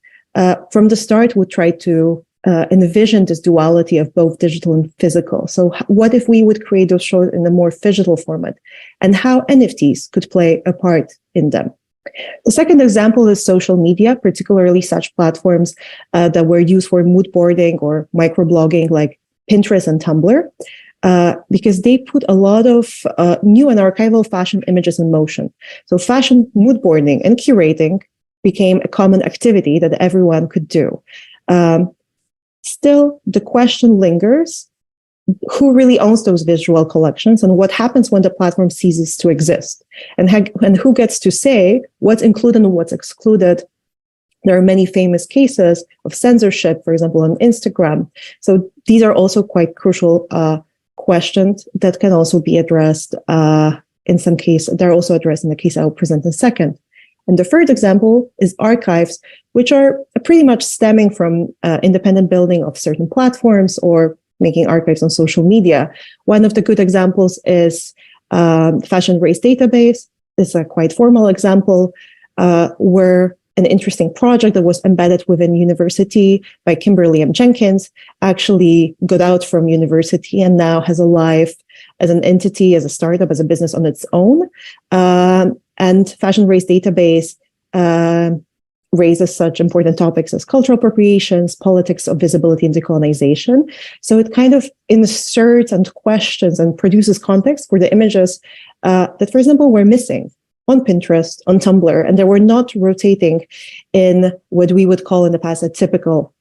from the start would try to envision this duality of both digital and physical? So what if we would create those shows in a more physical format, and how NFTs could play a part in them? The second example is social media, particularly such platforms that were used for mood boarding or microblogging like Pinterest and Tumblr, because they put a lot of new and archival fashion images in motion. So fashion mood boarding and curating became a common activity that everyone could do. Still, the question lingers, who really owns those visual collections, and what happens when the platform ceases to exist? And who gets to say what's included and what's excluded? There are many famous cases of censorship, for example, on Instagram. So these are also quite crucial questions that can also be addressed in some case. They're also addressed in the case I will present in a second. And the third example is archives, which are pretty much stemming from independent building of certain platforms or making archives on social media. One of the good examples is Fashion Race Database. It's a quite formal example where an interesting project that was embedded within university by Kimberly M. Jenkins actually got out from university and now has a life as an entity, as a startup, as a business on its own. And Fashion Race Database raises such important topics as cultural appropriations, politics of visibility, and decolonization. So it kind of inserts and questions and produces context for the images that, for example, were missing on Pinterest, on Tumblr, and they were not rotating in what we would call in the past a typical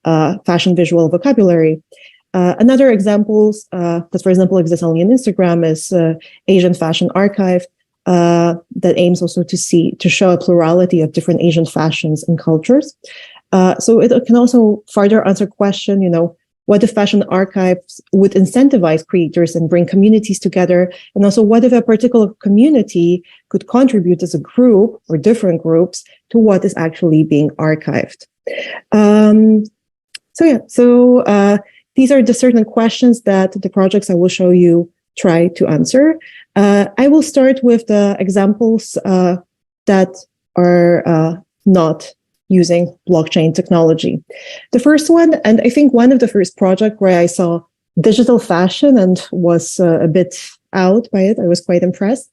fashion visual vocabulary. Another example that, for example, exists only on Instagram is Asian Fashion Archive, that aims also to show a plurality of different Asian fashions and cultures. So it can also further answer question, what if fashion archives would incentivize creators and bring communities together? And also, what if a particular community could contribute as a group or different groups to what is actually being archived? These are the certain questions that the projects I will show you try to answer. I will start with the examples that are not using blockchain technology. The first one, and I think one of the first projects where I saw digital fashion and was a bit out by it, I was quite impressed,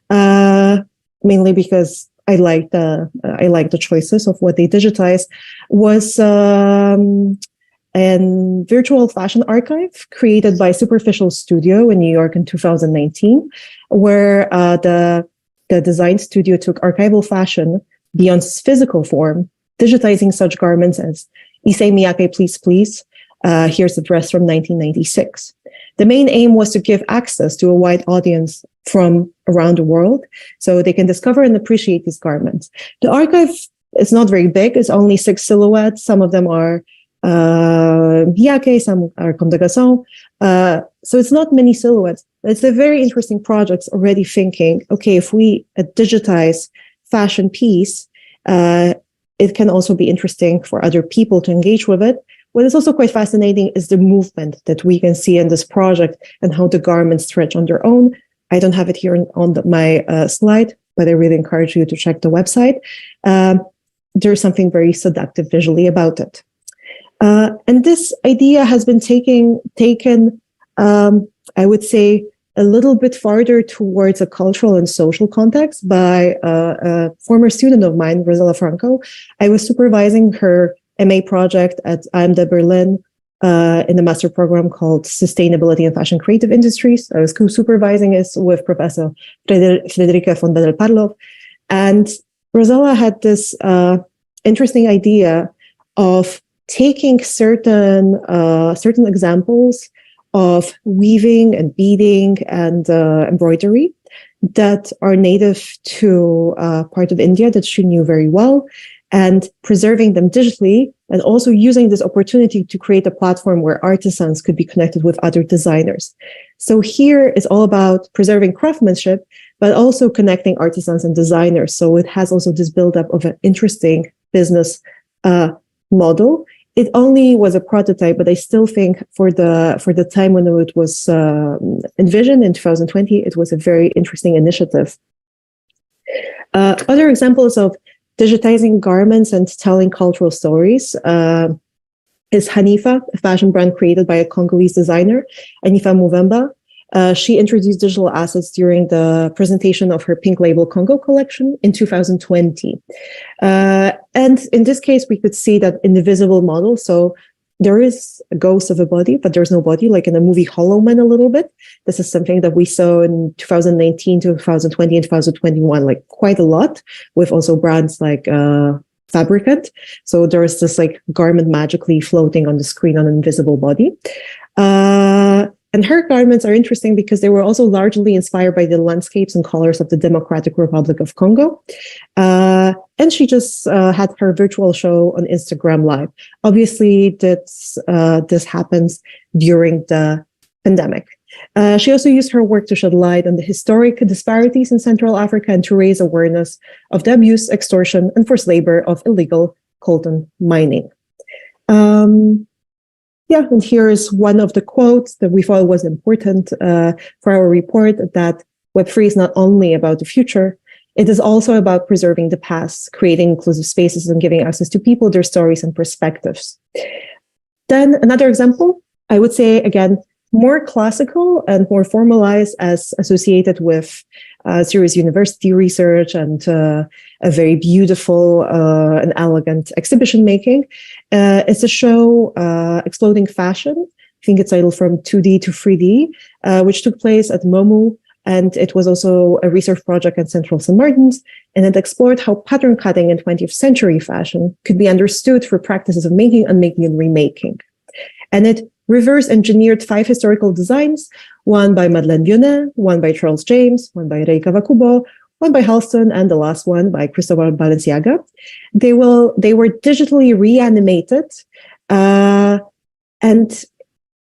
mainly because I like the choices of what they digitized, was a virtual fashion archive created by Superficial Studio in New York in 2019, where the design studio took archival fashion beyond its physical form, digitizing such garments as Issey Miyake, Please Please. Here's a dress from 1996. The main aim was to give access to a wide audience from around the world so they can discover and appreciate these garments. The archive is not very big. It's only 6 silhouettes. Some of them are Miyake, some are Comme des Garçons. So it's not many silhouettes. It's a very interesting project already thinking, okay, if we digitize fashion piece, it can also be interesting for other people to engage with it. What is also quite fascinating is the movement that we can see in this project and how the garments stretch on their own. I don't have it here on my slide, but I really encourage you to check the website. There's something very seductive visually about it. And this idea has been taken, I would say, a little bit farther towards a cultural and social context by a former student of mine, Rosella Franco. I was supervising her MA project at AMD Berlin in the master program called Sustainability and Fashion Creative Industries. I was co-supervising it with Professor Federica von Bedel-Parlov. And Rosella had this interesting idea of taking certain examples of weaving and beading and embroidery that are native to part of India that she knew very well, and preserving them digitally, and also using this opportunity to create a platform where artisans could be connected with other designers. So here it's all about preserving craftsmanship, but also connecting artisans and designers. So it has also this buildup of an interesting business model. It only was a prototype, but I still think for the time when it was envisioned in 2020, it was a very interesting initiative. Other examples of digitizing garments and telling cultural stories is Hanifa, a fashion brand created by a Congolese designer, Hanifa Muvemba. She introduced digital assets during the presentation of her Pink Label Congo collection in 2020. And in this case, we could see that in the visible model, so there is a ghost of a body, but there's no body, like in the movie Hollow Man a little bit. This is something that we saw in 2019, 2020, and 2021, like quite a lot, with also brands like Fabricant. So there's this like garment magically floating on the screen on an invisible body. And her garments are interesting because they were also largely inspired by the landscapes and colors of the Democratic Republic of Congo. And she just had her virtual show on Instagram Live. Obviously, this happens during the pandemic. She also used her work to shed light on the historic disparities in Central Africa and to raise awareness of the abuse, extortion, and forced labor of illegal coltan mining. And here is one of the quotes that we thought was important for our report, that Web3 is not only about the future, it is also about preserving the past, creating inclusive spaces, and giving access to people, their stories, and perspectives. Then another example, I would say, again, more classical and more formalized, as associated with serious university research and a very beautiful and elegant exhibition making. It's a show, Exploding Fashion. I think it's titled From 2D to 3D, which took place at MOMU. And it was also a research project at Central St. Martin's, and it explored how pattern cutting in 20th century fashion could be understood through practices of making, unmaking, and remaking. And it reverse engineered 5 historical designs, one by Madeleine Vionnet, one by Charles James, one by Rei Kawakubo, one by Halston, and the last one by Cristobal Balenciaga. They were digitally reanimated, and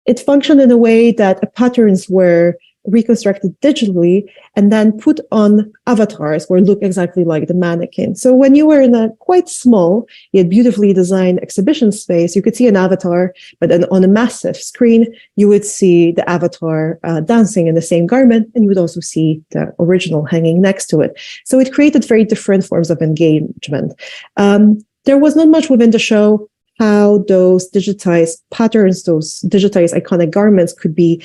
it functioned in a way that the patterns were reconstructed digitally and then put on avatars or look exactly like the mannequin. So when you were in a quite small yet beautifully designed exhibition space, you could see an avatar, but then on a massive screen, you would see the avatar dancing in the same garment, and you would also see the original hanging next to it. So it created very different forms of engagement. There was not much within the show how those digitized patterns, those digitized iconic garments could be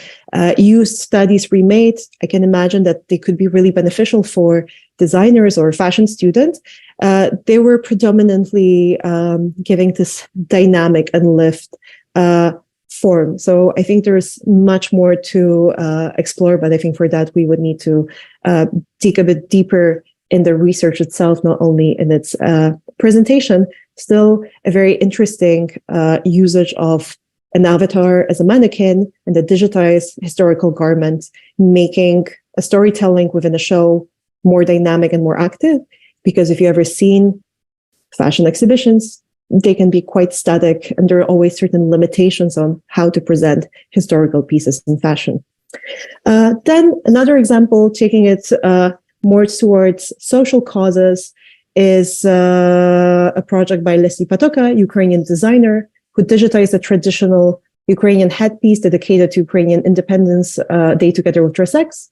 used, studies remade. I can imagine that they could be really beneficial for designers or fashion students. They were predominantly giving this dynamic and lift form. So I think there's much more to explore, but I think for that we would need to dig a bit deeper in the research itself, not only in its presentation. Still a very interesting usage of an avatar as a mannequin and the digitized historical garment, making a storytelling within a show more dynamic and more active. Because if you've ever seen fashion exhibitions, they can be quite static, and there are always certain limitations on how to present historical pieces in fashion. Then another example, taking it more towards social causes, is a project by Leslie Patoka, Ukrainian designer, who digitized a traditional Ukrainian headpiece dedicated to Ukrainian Independence Day together with DressX.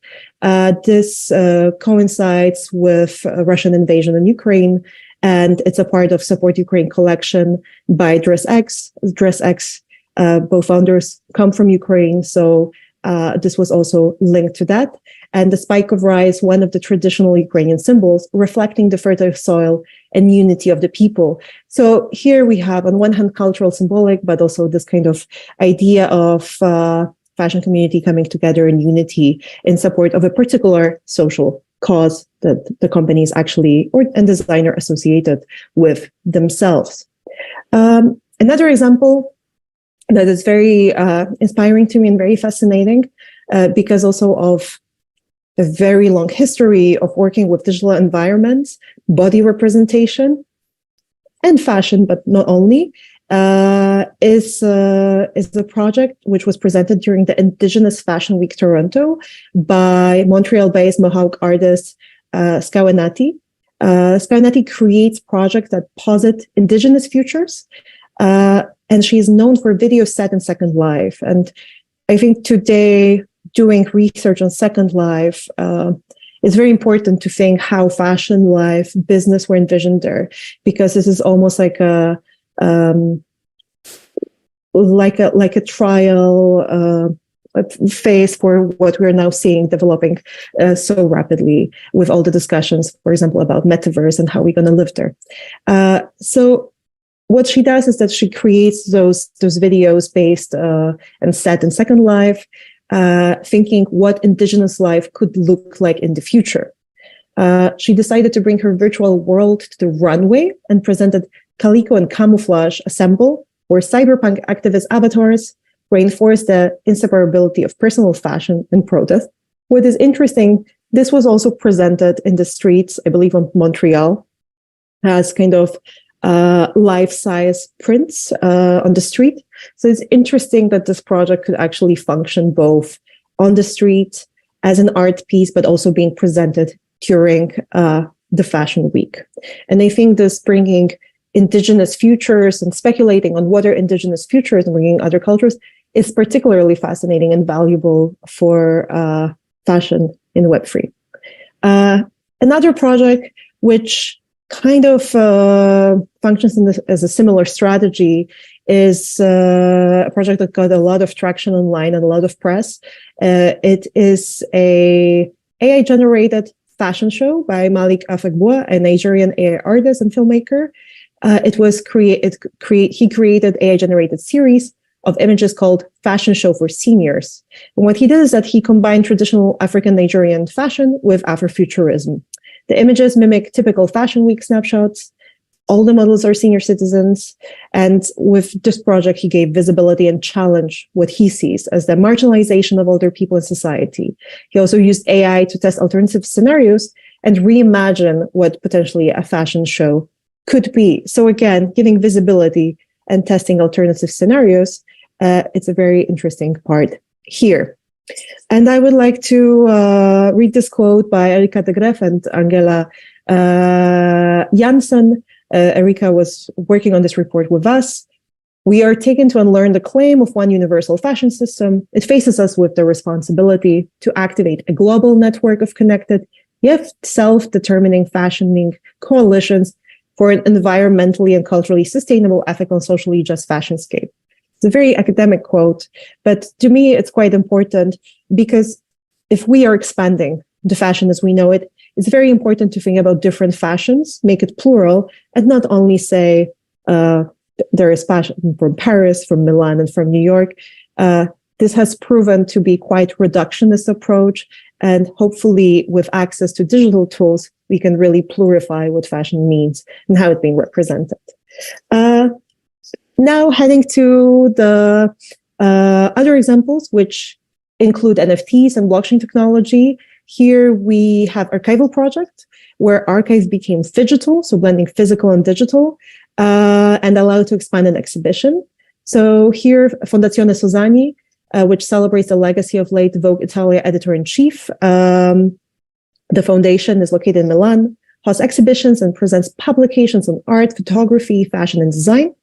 This coincides with a Russian invasion in Ukraine, and it's a part of Support Ukraine collection by DressX. DressX, both founders come from Ukraine, so this was also linked to that. And the spike of rice, one of the traditional Ukrainian symbols, reflecting the fertile soil and unity of the people. So here we have, on one hand, cultural symbolic, but also this kind of idea of fashion community coming together in unity in support of a particular social cause that the company is actually, and designer associated with themselves. Another example that is very inspiring to me and very fascinating, because also of a very long history of working with digital environments, body representation, and fashion, but not only, is a project which was presented during the Indigenous Fashion Week Toronto by Montreal-based Mohawk artist Skawenati. Skawenati creates projects that posit Indigenous futures, and she is known for videos set in Second Life. And I think today, doing research on Second Life, it's very important to think how fashion, life, business were envisioned there, because this is almost like a trial phase for what we're now seeing developing so rapidly with all the discussions, for example, about metaverse and how we're going to live there. So what she does is that she creates those videos based and set in Second Life, thinking what Indigenous life could look like in the future. She decided to bring her virtual world to the runway and presented Calico and Camouflage Assemble, where cyberpunk activist avatars reinforce the inseparability of personal fashion and protest. What is interesting, this was also presented in the streets, I believe, of Montreal, as kind of life-size prints on the street. So it's interesting that this project could actually function both on the street as an art piece, but also being presented during the Fashion Week. And I think this bringing Indigenous futures and speculating on what are Indigenous futures and bringing other cultures is particularly fascinating and valuable for fashion in Web3. Another project which kind of functions as a similar strategy is a project that got a lot of traction online and a lot of press. It is a AI-generated fashion show by Malik Afagbua, a Nigerian AI artist and filmmaker. He created AI-generated series of images called Fashion Show for Seniors. And what he did is that he combined traditional African Nigerian fashion with Afrofuturism. The images mimic typical Fashion Week snapshots. All the models are senior citizens. And with this project, he gave visibility and challenge what he sees as the marginalization of older people in society. He also used AI to test alternative scenarios and reimagine what potentially a fashion show could be. So again, giving visibility and testing alternative scenarios, it's a very interesting part here. And I would like to read this quote by Erika de Graaf and Angela Janssen. Erika was working on this report with us. We are taken to unlearn the claim of one universal fashion system. It faces us with the responsibility to activate a global network of connected, yet self-determining fashioning coalitions for an environmentally and culturally sustainable, ethical, and socially just fashionscape. It's a very academic quote, but to me, it's quite important because if we are expanding the fashion as we know it, it's very important to think about different fashions, make it plural, and not only say there is fashion from Paris, from Milan, and from New York. This has proven to be quite reductionist approach, and hopefully with access to digital tools, we can really plurify what fashion means and how it's being represented. Now heading to the other examples, which include NFTs and blockchain technology. Here we have Archival Project, where archives became phygital, so blending physical and digital, and allowed to expand an exhibition. So here, Fondazione Sosani, which celebrates the legacy of late Vogue Italia editor-in-chief. The foundation is located in Milan, hosts exhibitions and presents publications on art, photography, fashion, and design.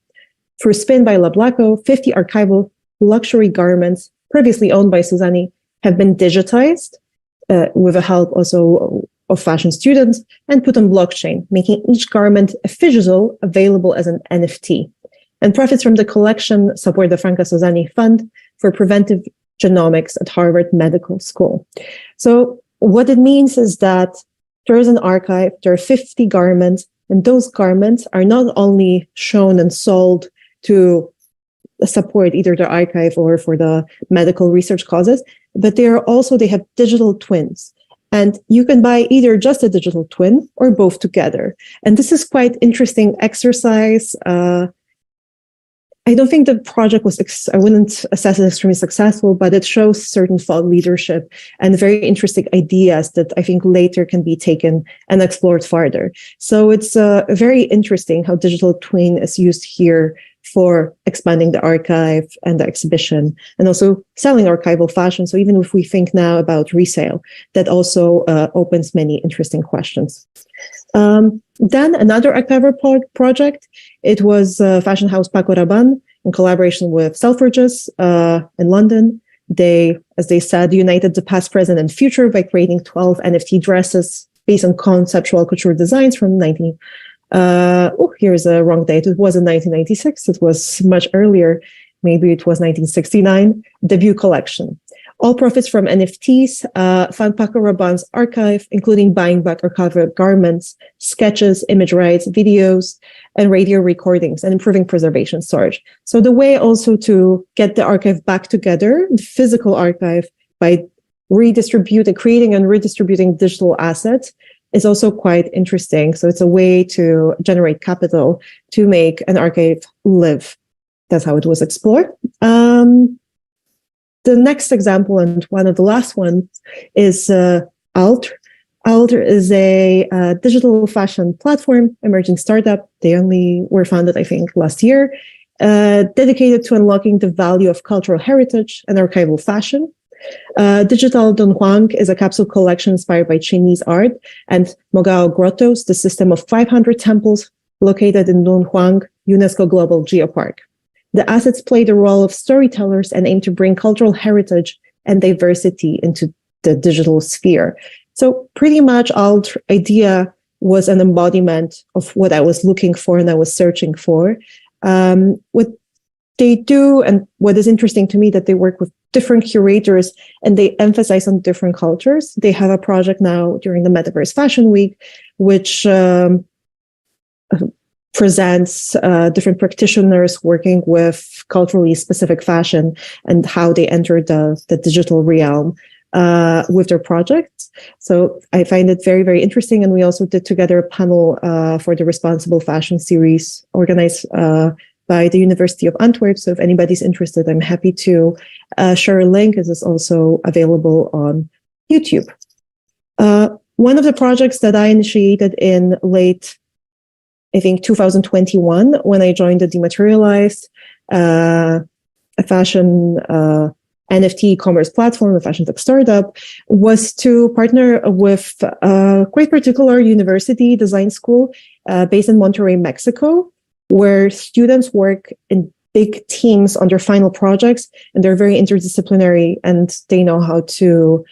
For Spin by Lablacco, 50 archival luxury garments previously owned by Sosani have been digitized with the help also of fashion students and put on blockchain, making each garment a phygital available as an NFT. And profits from the collection support the Franca Sosani Fund for Preventive Genomics at Harvard Medical School. So what it means is that there is an archive, there are 50 garments, and those garments are not only shown and sold to support either the archive or for the medical research causes, but they have digital twins. And you can buy either just a digital twin or both together. And this is quite interesting exercise. I don't think the project I wouldn't assess it extremely successful, but it shows certain thought leadership and very interesting ideas that I think later can be taken and explored further. So it's very interesting how digital twin is used here for expanding the archive and the exhibition and also selling archival fashion. So even if we think now about resale, that also opens many interesting questions. Then another archival project, it was fashion house Paco Rabanne in collaboration with Selfridges in London. They, as they said, united the past, present, and future by creating 12 NFT dresses based on conceptual couture designs from here's a wrong date. It wasn't 1996. It was much earlier. Maybe it was 1969. Debut collection. All profits from NFTs fund Paco Rabanne's archive, including buying back archival garments, sketches, image rights, videos, and radio recordings, and improving preservation storage. So the way also to get the archive back together, the physical archive, by creating and redistributing digital assets, is also quite interesting. So it's a way to generate capital to make an archive live. That's how it was explored. The next example, and one of the last ones, is Alter. Alter is a digital fashion platform, emerging startup. They only were founded, I think, last year, dedicated to unlocking the value of cultural heritage and archival fashion. Digital Dunhuang is a capsule collection inspired by Chinese art, and Mogao Grottos, the system of 500 temples located in Dunhuang UNESCO Global Geopark. The assets play the role of storytellers and aim to bring cultural heritage and diversity into the digital sphere. So pretty much our idea was an embodiment of what I was looking for and I was searching for. What they do, and what is interesting to me, that they work with different curators, and they emphasize on different cultures. They have a project now during the Metaverse Fashion Week, which presents different practitioners working with culturally specific fashion and how they enter the digital realm with their projects. So I find it very, very interesting. And we also did together a panel for the Responsible Fashion series organized by the University of Antwerp. So if anybody's interested, I'm happy to share a link. It is also available on YouTube. One of the projects that I initiated in late, I think, 2021, when I joined the Dematerialized, a fashion NFT e-commerce platform, a fashion tech startup, was to partner with a quite particular university design school based in Monterrey, Mexico, where students work in big teams on their final projects, and they're very interdisciplinary, and they know how to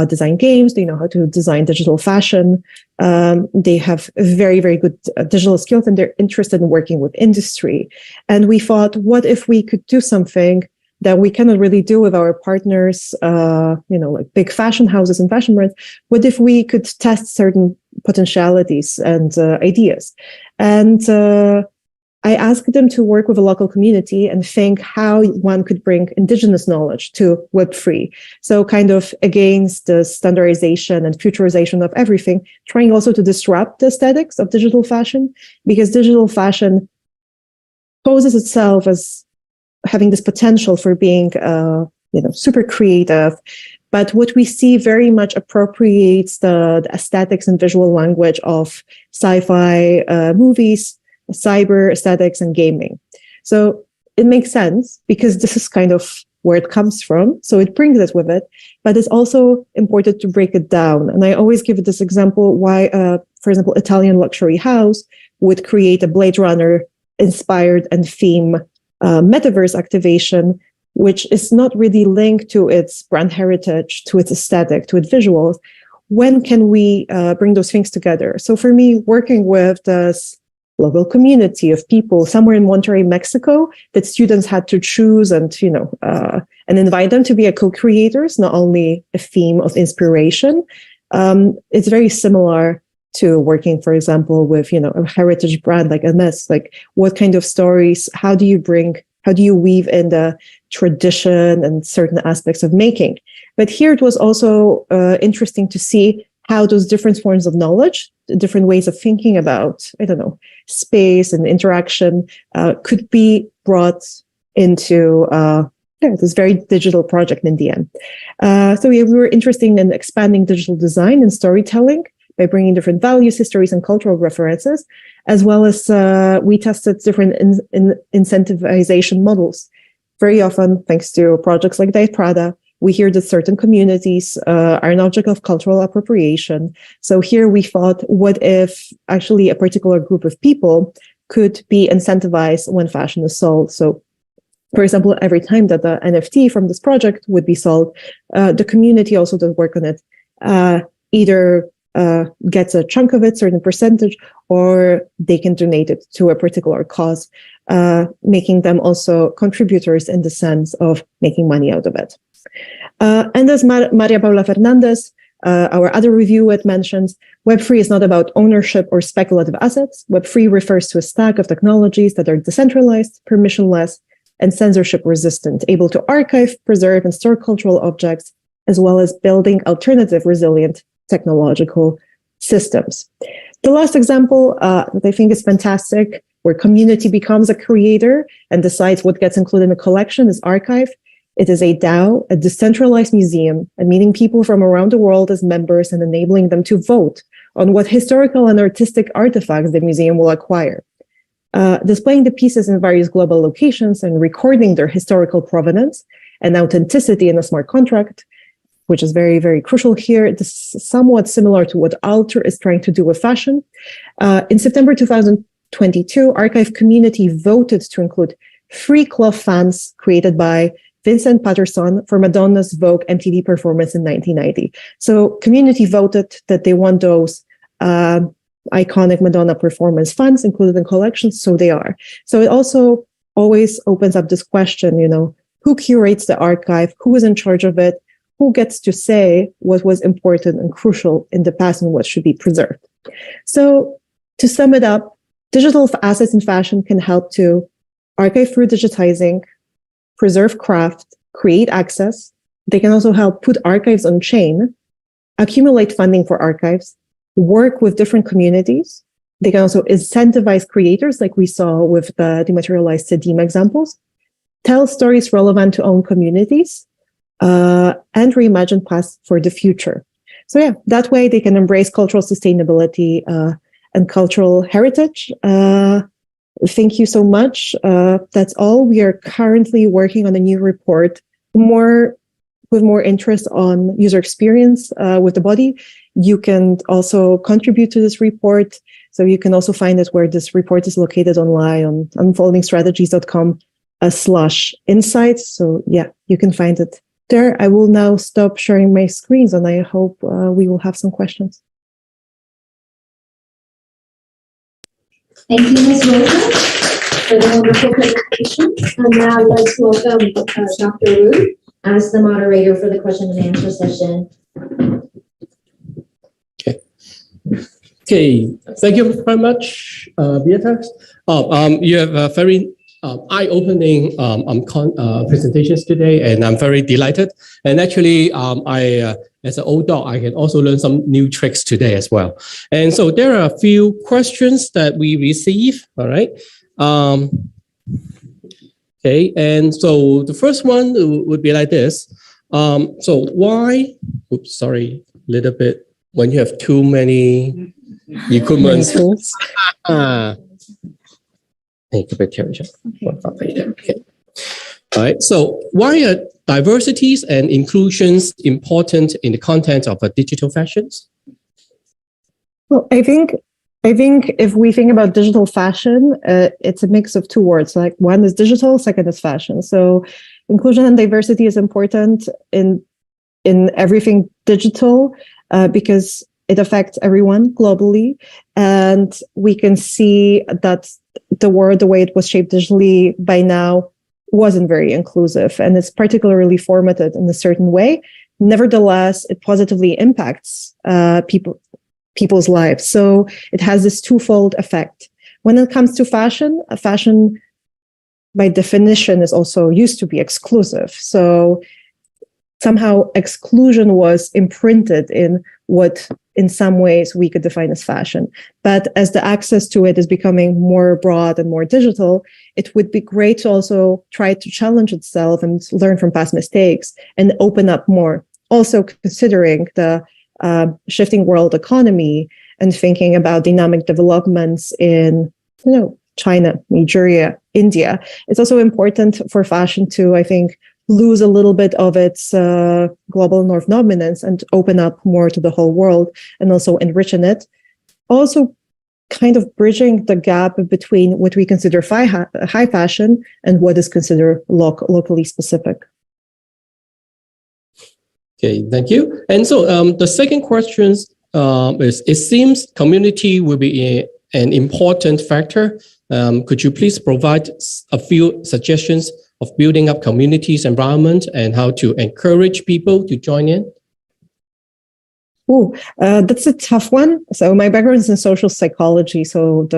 design games, they know how to design digital fashion. They have very, very good digital skills, and they're interested in working with industry. And we thought, what if we could do something that we cannot really do with our partners, like big fashion houses and fashion brands? What if we could test certain potentialities and ideas? And I asked them to work with a local community and think how one could bring indigenous knowledge to Web3. So kind of against the standardization and futurization of everything, trying also to disrupt the aesthetics of digital fashion, because digital fashion poses itself as having this potential for being, super creative. But what we see very much appropriates the aesthetics and visual language of sci-fi movies, cyber aesthetics, and gaming. So it makes sense because this is kind of where it comes from. So it brings it with it, but it's also important to break it down. And I always give this example why, for example, Italian luxury house would create a Blade Runner inspired and theme metaverse activation, which is not really linked to its brand heritage, to its aesthetic, to its visuals. When can we bring those things together? So for me, working with this local community of people somewhere in Monterrey, Mexico, that students had to choose and invite them to be co-creators, not only a theme of inspiration. It's very similar to working, for example, with a heritage brand like Hermès. Like, what kind of stories? How do you weave in the tradition and certain aspects of making? But here it was also interesting to see how those different forms of knowledge, different ways of thinking about, space and interaction could be brought into this very digital project in the end. So we were interested in expanding digital design and storytelling by bringing different values, histories, and cultural references, as well as we tested different incentivization models. Very often, thanks to projects like Diet Prada, we hear that certain communities are an object of cultural appropriation. So here we thought, what if actually a particular group of people could be incentivized when fashion is sold? So, for example, every time that the NFT from this project would be sold, the community also that work on it either gets a chunk of it, certain percentage, or they can donate it to a particular cause, making them also contributors in the sense of making money out of it. And as Maria Paula Fernandez, our other review, it mentions, Web3 is not about ownership or speculative assets. Web3 refers to a stack of technologies that are decentralized, permissionless, and censorship resistant, able to archive, preserve, and store cultural objects, as well as building alternative resilient technological systems. The last example that I think is fantastic, where community becomes a creator and decides what gets included in a collection, is Archive. It is a DAO, a decentralized museum, and meeting people from around the world as members and enabling them to vote on what historical and artistic artifacts the museum will acquire. Displaying the pieces in various global locations and recording their historical provenance and authenticity in a smart contract, which is very, very crucial here. This is somewhat similar to what Alter is trying to do with fashion. In September 2022, Archive community voted to include 3 cloth fans created by Vincent Patterson for Madonna's Vogue MTV performance in 1990. So community voted that they want those iconic Madonna performance fans included in collections, so they are. So it also always opens up this question, who curates the archive, who is in charge of it, who gets to say what was important and crucial in the past and what should be preserved. So to sum it up, digital assets in fashion can help to archive through digitizing, preserve craft, create access. They can also help put archives on chain, accumulate funding for archives, work with different communities. They can also incentivize creators, like we saw with the dematerialized Sedim examples, tell stories relevant to own communities, and reimagine past for the future. So yeah, that way they can embrace cultural sustainability and cultural heritage. Thank you so much. That's all. We are currently working on a new report, with more interest on user experience with the body. You can also contribute to this report. So you can also find it where this report is located online on unfoldingstrategies.com/insights. So yeah, you can find it there. I will now stop sharing my screens and I hope we will have some questions. Thank you, Ms. Wilson, for the wonderful presentation. And now let's welcome Dr. Wu as the moderator for the question and answer session. Okay. Thank you very much, Beatrice. You have a very eye-opening presentations today, and I'm very delighted. And actually, as an old dog, I can also learn some new tricks today as well. And so there are a few questions that we receive. All right. Okay. And so the first one would be like this. So why? Oops, sorry, a little bit. When you have too many equipment. Okay. All right. So why are diversities and inclusions important in the content of a digital fashions? Well, I think if we think about digital fashion, it's a mix of two words. Like one is digital, second is fashion. So inclusion and diversity is important in everything digital because it affects everyone globally. And we can see that the world, the way it was shaped digitally by now, wasn't very inclusive, and it's particularly formatted in a certain way. Nevertheless, it positively impacts people's lives. So it has this twofold effect. When it comes to fashion, fashion by definition is also used to be exclusive. So somehow exclusion was imprinted in what in some ways we could define as fashion. But as the access to it is becoming more broad and more digital, it would be great to also try to challenge itself and learn from past mistakes and open up more. Also considering the shifting world economy and thinking about dynamic developments in, China, Nigeria, India. It's also important for fashion to, I think, lose a little bit of its global north dominance and open up more to the whole world and also enrichen it. Also kind of bridging the gap between what we consider high fashion and what is considered locally specific. Okay, thank you. And so the second question is, it seems community will be an important factor. Could you please provide a few suggestions of building up communities environment and how to encourage people to join in? That's a tough one. So my background is in social psychology. So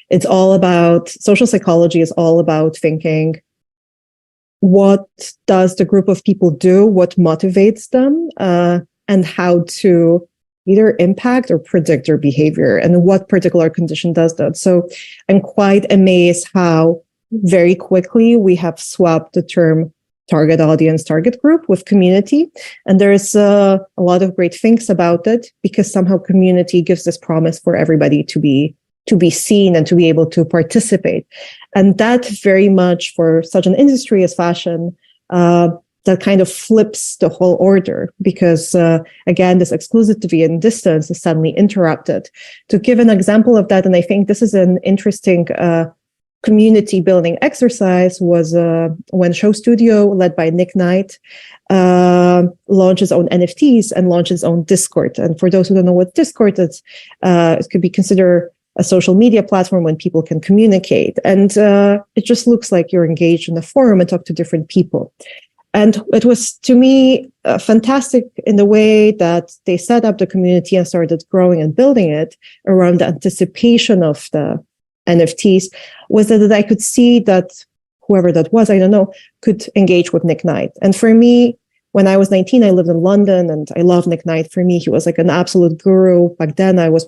it's all about, social psychology is all about thinking, what does the group of people do? What motivates them? And how to either impact or predict their behavior and what particular condition does that. So I'm quite amazed how very quickly we have swapped the term target audience, target group with community. And there's a lot of great things about it because somehow community gives this promise for everybody to be seen and to be able to participate. And that very much for such an industry as fashion, that kind of flips the whole order because, again, this exclusivity and distance is suddenly interrupted. To give an example of that, and I think this is an interesting community building exercise, was when Show Studio, led by Nick Knight, launched its own NFTs and launched its own Discord. And for those who don't know what Discord is, it could be considered a social media platform when people can communicate. And it just looks like you're engaged in a forum and talk to different people. And it was, to me, fantastic in the way that they set up the community and started growing and building it around the anticipation of the NFTs, was that I could see that whoever that was, I don't know, could engage with Nick Knight. And for me, when I was 19, I lived in London and I love Nick Knight. For me, he was like an absolute guru. Back then, I was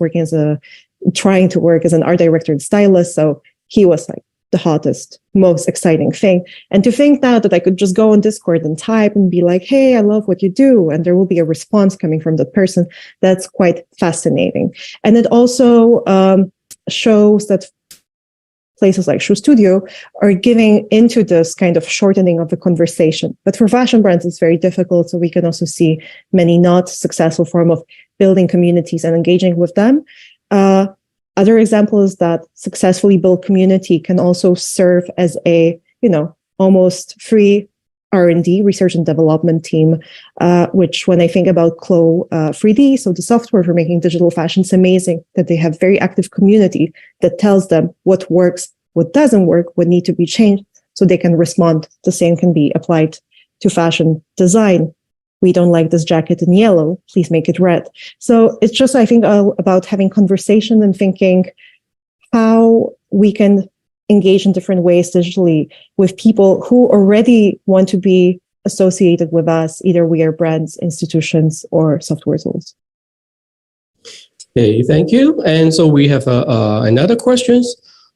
trying to work as an art director and stylist. So he was like the hottest, most exciting thing. And to think now that I could just go on Discord and type and be like, hey, I love what you do, and there will be a response coming from that person, that's quite fascinating. And it also shows that places like Shoe Studio are giving into this kind of shortening of the conversation. But for fashion brands, it's very difficult. So we can also see many not successful form of building communities and engaging with them. Other example is that successfully built community can also serve as a, almost free R&D, research and development team, which when I think about Clo 3D, so the software for making digital fashion, it's amazing that they have very active community that tells them what works, what doesn't work, what need to be changed, so they can respond. The same can be applied to fashion design. We don't like this jacket in yellow, please make it red. So it's just, I think, about having conversation and thinking how we can engage in different ways digitally with people who already want to be associated with us, either we are brands, institutions, or software tools. Okay, thank you. And so we have another question.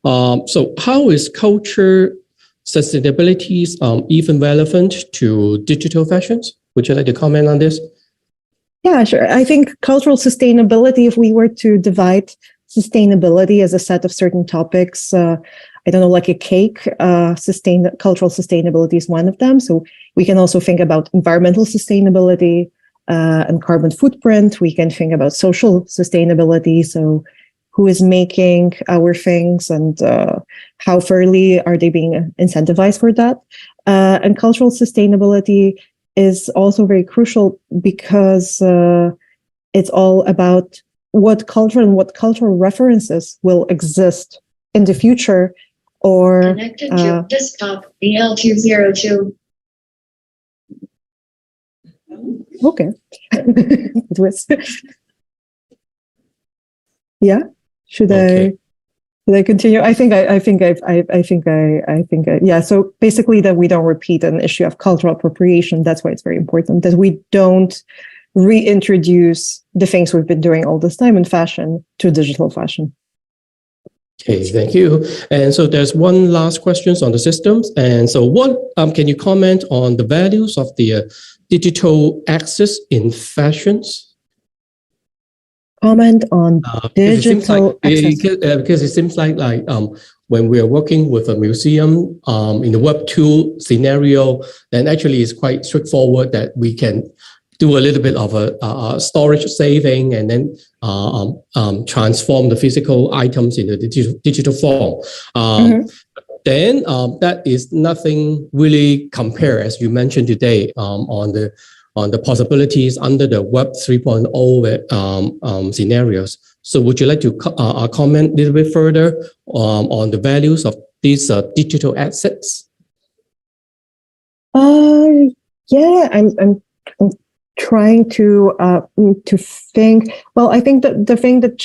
So how is culture sustainability even relevant to digital fashions? Would you like to comment on this? Yeah, sure. I think cultural sustainability, if we were to divide sustainability as a set of certain topics, I don't know, like a cake, cultural sustainability is one of them. So we can also think about environmental sustainability and carbon footprint. We can think about social sustainability. So who is making our things and how fairly are they being incentivized for that? And cultural sustainability is also very crucial because it's all about what culture and what cultural references will exist in the future. Or connected to desktop BL202. Okay. Yeah. Should I continue? Yeah. So basically that we don't repeat an issue of cultural appropriation. That's why it's very important that we don't reintroduce the things we've been doing all this time in fashion to digital fashion. Okay, thank you. And so there's one last question on the systems. And so what can you comment on the values of the digital access in fashions? Comment on digital access. Because it seems like when we are working with a museum in the Web2 scenario, then actually it's quite straightforward that we can do a little bit of a storage saving and then transform the physical items into the digital form. Then that is nothing really compared, as you mentioned today, on the possibilities under the Web 3.0 scenarios. So would you like to comment a little bit further on the values of these digital assets? Yeah, I'm trying to think. Well, I think that the thing that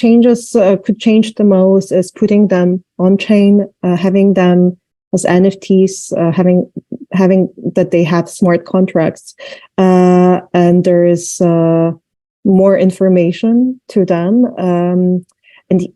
could change the most is putting them on chain, having them as NFTs, having that they have smart contracts, and there is more information to them. And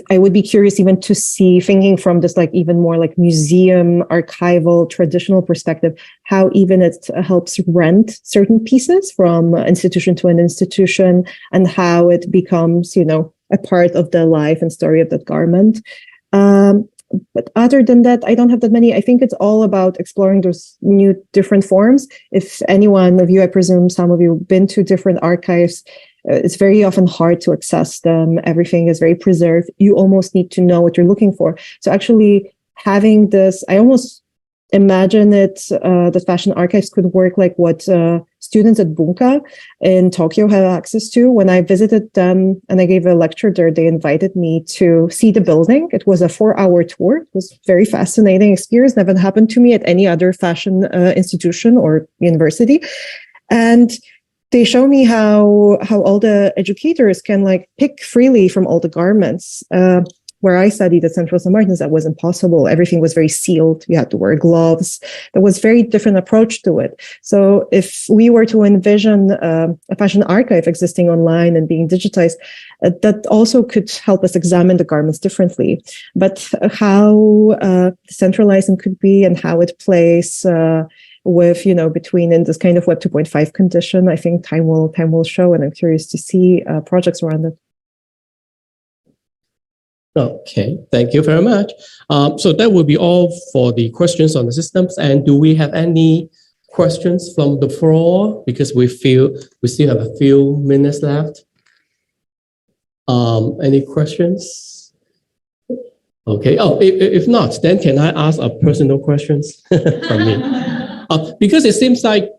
I would be curious even to see, thinking from this like even more like museum archival traditional perspective, how even it helps rent certain pieces from institution to an institution and how it becomes, a part of the life and story of that garment. But other than that, I don't have that many. I think it's all about exploring those new different forms. If any one of you, I presume some of you, been to different archives, it's very often hard to access them. Everything is very preserved. You almost need to know what you're looking for. So actually having this, I almost imagine it, the fashion archives could work like what students at Bunka in Tokyo have access to. When I visited them and I gave a lecture there, they invited me to see the building. It was a 4-hour tour. It was a very fascinating experience. Never happened to me at any other fashion institution or university. And they show me how all the educators can like pick freely from all the garments. Where I studied at Central St. Martin's, that wasn't possible. Everything was very sealed. You had to wear gloves. There was very different approach to it. So if we were to envision a fashion archive existing online and being digitized, that also could help us examine the garments differently. But how centralizing could be and how it plays with, between in this kind of Web 2.5 condition, I think time will show, and I'm curious to see projects around it. Okay, thank you very much. So that will be all for the questions on the systems. And do we have any questions from the floor? Because we still have a few minutes left. Any questions? Okay. Oh, if not, then can I ask a personal questions from me? Because it seems like,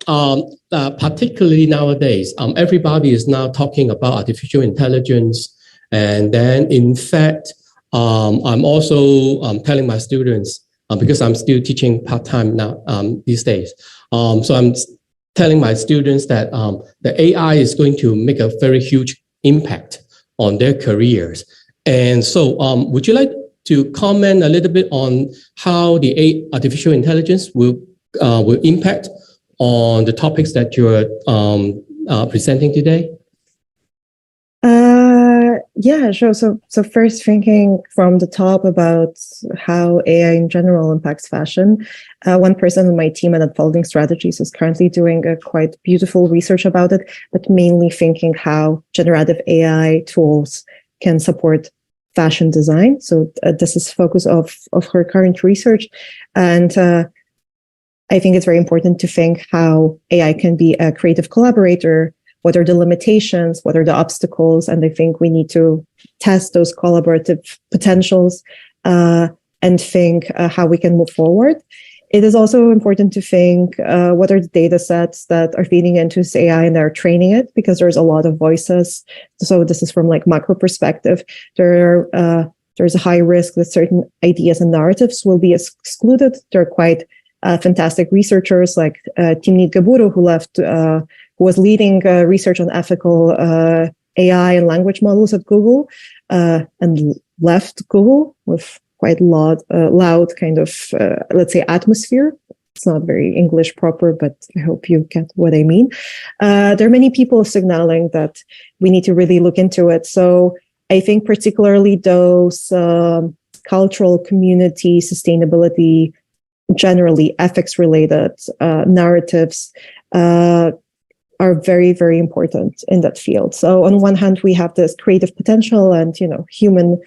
particularly nowadays, everybody is now talking about artificial intelligence. And then, in fact, I'm also telling my students, because I'm still teaching part-time now these days. So I'm telling my students that the AI is going to make a very huge impact on their careers. And so would you like to comment a little bit on how the artificial intelligence will impact on the topics that you're presenting today? Yeah, sure. So first, thinking from the top about how AI in general impacts fashion. One person on my team at Unfolding Strategies is currently doing a quite beautiful research about it, but mainly thinking how generative AI tools can support fashion design. So this is focus of her current research. And I think it's very important to think how AI can be a creative collaborator. What are the limitations? What are the obstacles? And I think we need to test those collaborative potentials and think how we can move forward. It is also important to think what are the data sets that are feeding into this AI and are training it, because there's a lot of voices. So this is from like macro perspective. There's a high risk that certain ideas and narratives will be excluded. There are quite fantastic researchers like Timnit Gebru, who was leading research on ethical AI and language models at Google, and left Google with quite loud kind of, let's say, atmosphere. It's not very English proper, but I hope you get what I mean. There are many people signaling that we need to really look into it. So I think particularly those cultural, community, sustainability, generally ethics-related narratives are very, very important in that field. So on one hand, we have this creative potential and, human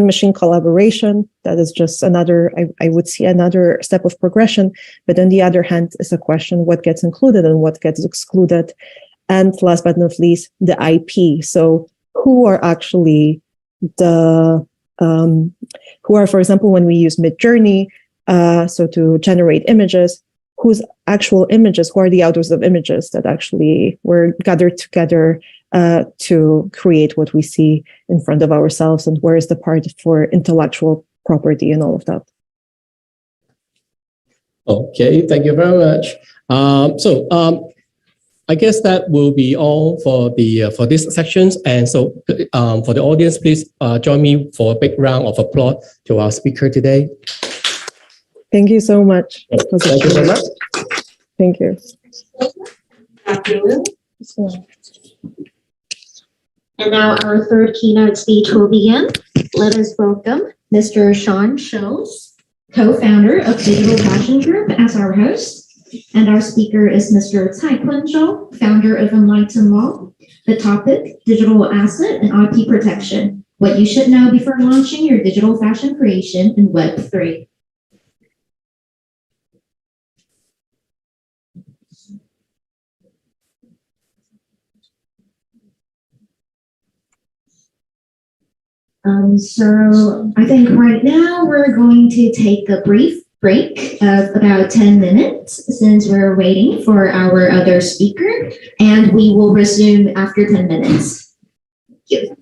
machine collaboration. That is just another, I would see another step of progression. But on the other hand, is a question, what gets included and what gets excluded? And last but not least, the IP. So who are actually for example, when we use Midjourney, so to generate images, whose actual images, who are the authors of images that actually were gathered together to create what we see in front of ourselves, and where is the part for intellectual property and all of that. Okay, thank you very much. I guess that will be all for these sections. And so for the audience, please join me for a big round of applause to our speaker today. Thank you so much. Thank you very much. Thank you. And now our third keynote speech will begin. Let us welcome Mr. Sean Schultz, co-founder of Digital Fashion Group, as our host. And our speaker is Mr. Cai-Kun Zhou, founder of Enlighten Law. The topic, digital asset and IP protection. What you should know before launching your digital fashion creation in Web3. So I think right now we're going to take a brief break of about 10 minutes since we're waiting for our other speaker, and we will resume after 10 minutes. Thank you.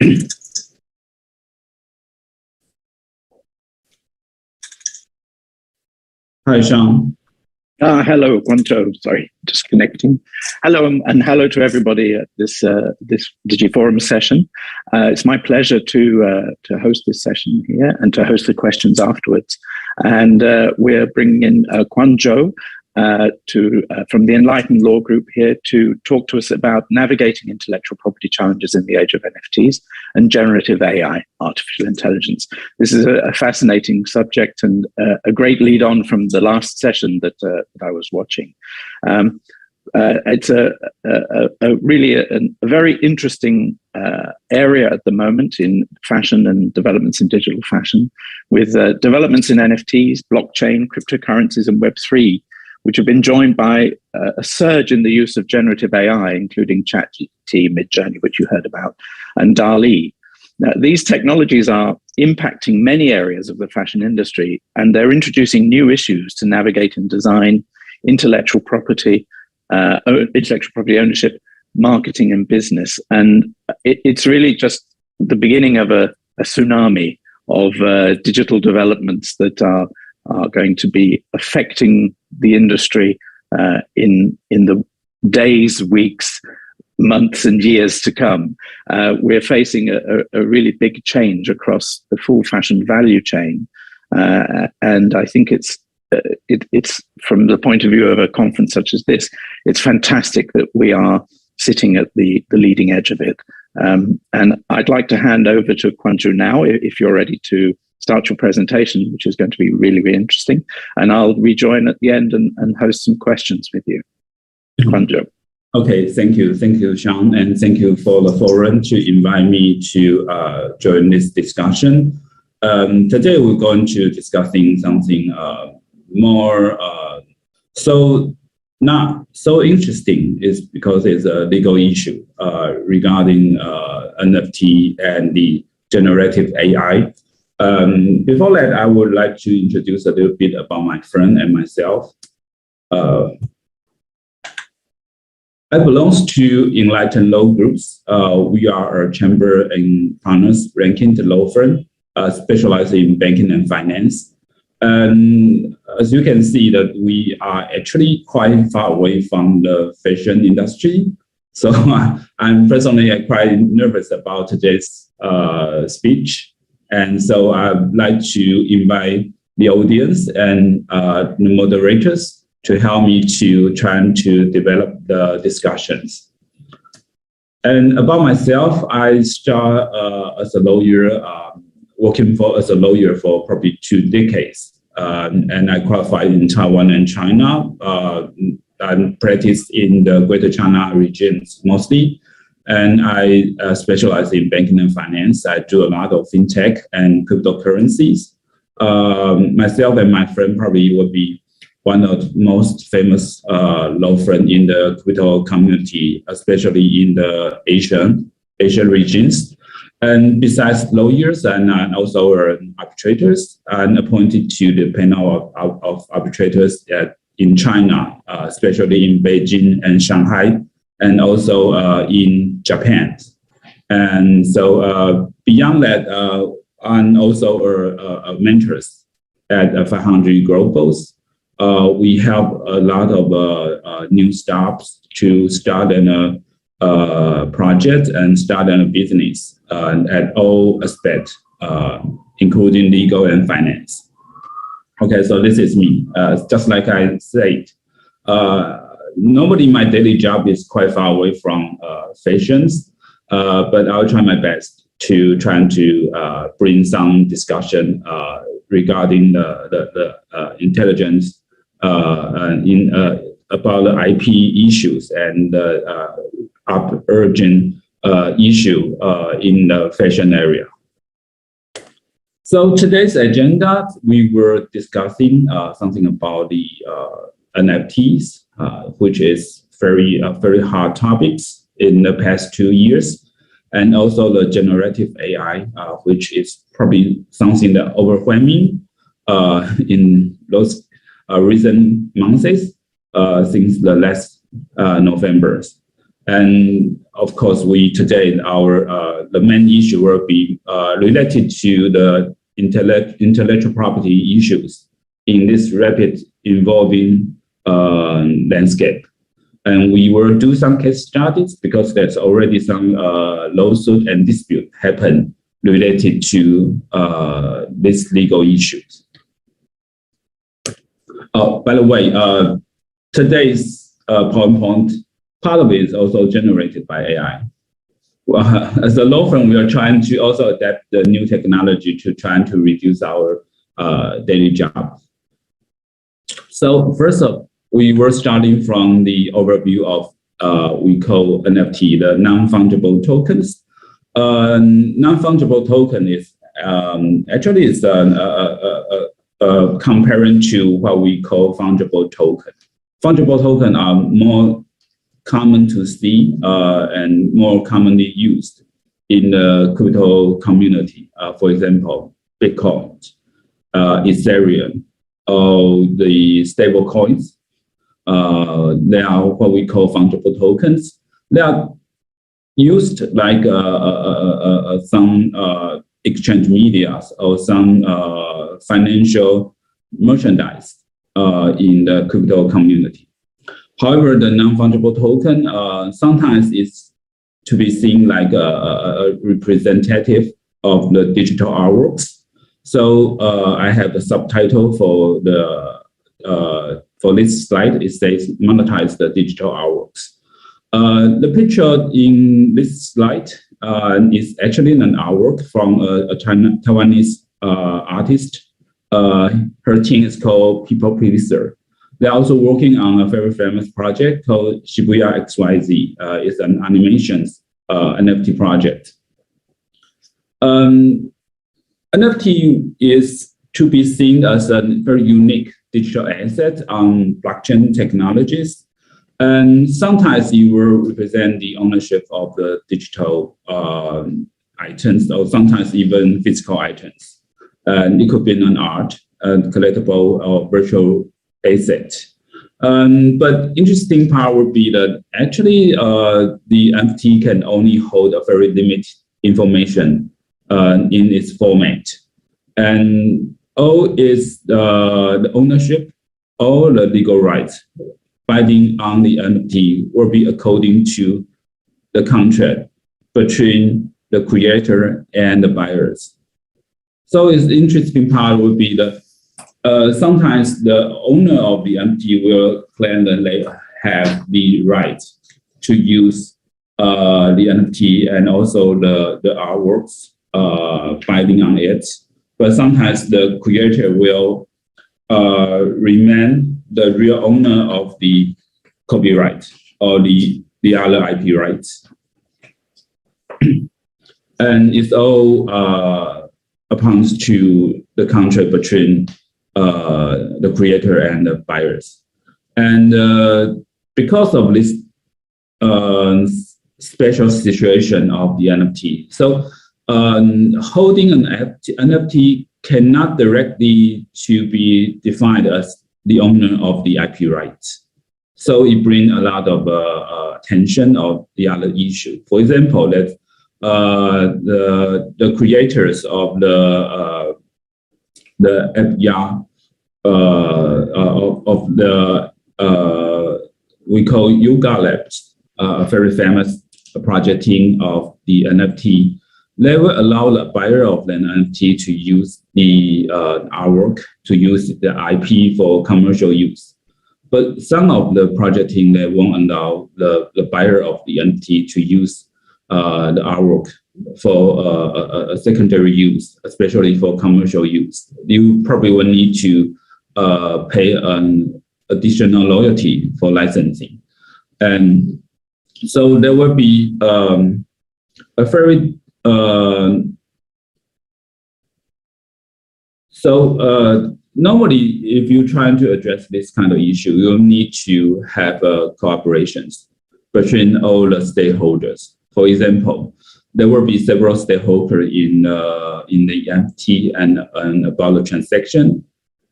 Hi, Sean. Hello, Guangzhou. Sorry, just connecting. Hello, and hello to everybody at this DigiForum session. It's my pleasure to host this session here and to host the questions afterwards. And we're bringing in Guangzhou from the Enlightened Law Group here to talk to us about navigating intellectual property challenges in the age of NFTs and generative AI, artificial intelligence. This is a fascinating subject and a great lead on from the last session that I was watching. It's really a very interesting area at the moment in fashion and developments in digital fashion, with developments in NFTs, blockchain, cryptocurrencies, and Web3, which have been joined by a surge in the use of generative AI, including ChatGPT, Midjourney, which you heard about, and DALL-E. Now, these technologies are impacting many areas of the fashion industry, and they're introducing new issues to navigate and design intellectual property ownership, marketing, and business. And it's really just the beginning of a tsunami of digital developments that are going to be affecting the industry in the days, weeks, months, and years to come. We're facing a really big change across the full fashion value chain, and I think it's from the point of view of a conference such as this, it's fantastic that we are sitting at the leading edge of it. And I'd like to hand over to Guangzhou now, if you're ready to start your presentation, which is going to be really, really interesting. And I'll rejoin at the end and host some questions with you. Guangzhou. Okay, thank you. Thank you, Sean. And thank you for the forum to invite me to join this discussion. Today, we're going to discussing something more not so interesting, is because it's a legal issue regarding NFT and the generative AI. Before that, I would like to introduce a little bit about my friend and myself. I belong to Enlightened Law Groups. We are a chamber and partners ranking law firm specializing in banking and finance. And as you can see, that we are actually quite far away from the fashion industry. So I'm personally quite nervous about today's speech. And so I'd like to invite the audience and the moderators to help me to try to develop the discussions. And about myself, I start as a lawyer, working as a lawyer for probably 2 decades. And I qualified in Taiwan and China. I practiced in the Greater China regions mostly. And I specialize in banking and finance. I do a lot of fintech and cryptocurrencies. Myself and my friend probably would be one of the most famous law firms in the crypto community, especially in the Asian regions. And besides lawyers and also arbitrators, I'm appointed to the panel of arbitrators in China, especially in Beijing and Shanghai, and also in Japan. And so beyond that, I'm also a mentor at 500 Globals. We have a lot of new startups to start a project and start a business at all aspects, including legal and finance. Okay, so this is me. Just like I said, normally my daily job is quite far away from fashions, but I'll try my best to try to bring some discussion regarding the intelligence about the IP issues and urgent issue in the fashion area. So today's agenda, we were discussing something about the NFTs, which is very hot topics in the past 2 years, and also the generative AI, which is probably something that overwhelming in those recent months since the last November. And of course, today the main issue will be related to the intellectual property issues in this rapid evolving landscape. And we will do some case studies because there's already some lawsuit and dispute happen related to these legal issues. Oh, by the way, today's PowerPoint, part of it is also generated by AI. Well, as a law firm, we are trying to also adapt the new technology to trying to reduce our daily job. So first of, we were starting from the overview of we call NFT, the non-fungible tokens. Non-fungible token is actually is comparing to what we call fungible token. Fungible token are more common to see and more commonly used in the crypto community. For example, Bitcoin, Ethereum, or the stable coins. They are what we call fungible tokens. They are used like some exchange media or some financial merchandise in the crypto community. However, the non-fungible token sometimes is to be seen like a representative of the digital artworks. So I have the subtitle for this slide. It says monetize the digital artworks. The picture in this slide is actually an artwork from a Taiwanese artist. Her team is called People Pleaser. They're also working on a very famous project called Shibuya XYZ. It's an animations NFT project. NFT is to be seen as a very unique digital asset on blockchain technologies. And sometimes it will represent the ownership of the digital items, or sometimes even physical items. And it could be an art, a collectible, or virtual asset. But interesting part would be that actually the NFT can only hold a very limited information in its format. And all is the ownership, all the legal rights binding on the NFT will be according to the contract between the creator and the buyers. So it's interesting part would be that sometimes the owner of the NFT will claim that they have the right to use the NFT and also the artworks binding on it. But sometimes the creator will remain the real owner of the copyright or the other IP rights. And it's all opposed to the contract between the creator and the buyers. And because of this special situation of the NFT, so holding an NFT cannot directly to be defined as the owner of the IP rights. So it brings a lot of attention of the other issue. For example, that the creators of the app of the we call Yuga Labs, a very famous project team of the NFT. They will allow the buyer of the NFT to use the artwork, to use the IP for commercial use. But some of the project team, they won't allow the buyer of the NFT to use the artwork for a secondary use, especially for commercial use. You probably will need to pay an additional royalty for licensing. And so there will be a very normally, if you're trying to address this kind of issue, you'll need to have cooperations between all the stakeholders. For example, there will be several stakeholders in the NFT and about the transaction,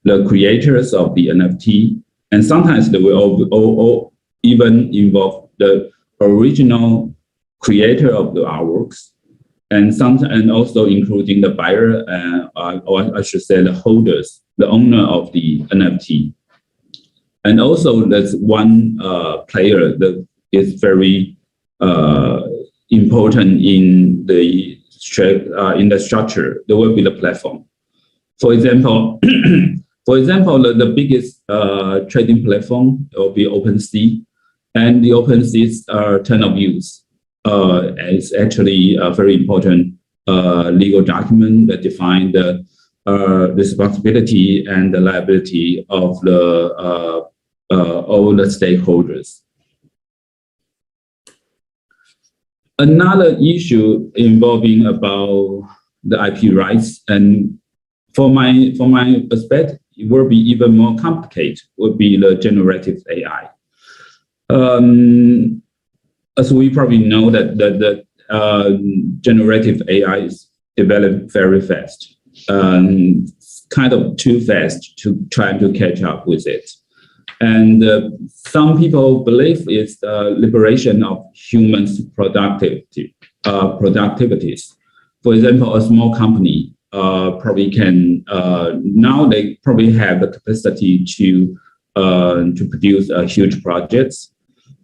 the creators of the NFT, and sometimes they will all even involve the original creator of the artworks, and also including the buyer, or I should say the holders, the owner of the NFT. And also there's one player that is very important in the structure. There will be the platform. For example, the biggest trading platform will be OpenSea, and the OpenSea's term of use is actually a very important legal document that defines the responsibility and the liability of all the stakeholders. Another issue involving about the IP rights, and from my perspective, it will be even more complicated, would be the generative AI. As we probably know that the generative AI is developed very fast, kind of too fast to try to catch up with it. And some people believe it's the liberation of humans' productivities. For example, a small company probably can now they probably have the capacity to produce huge projects,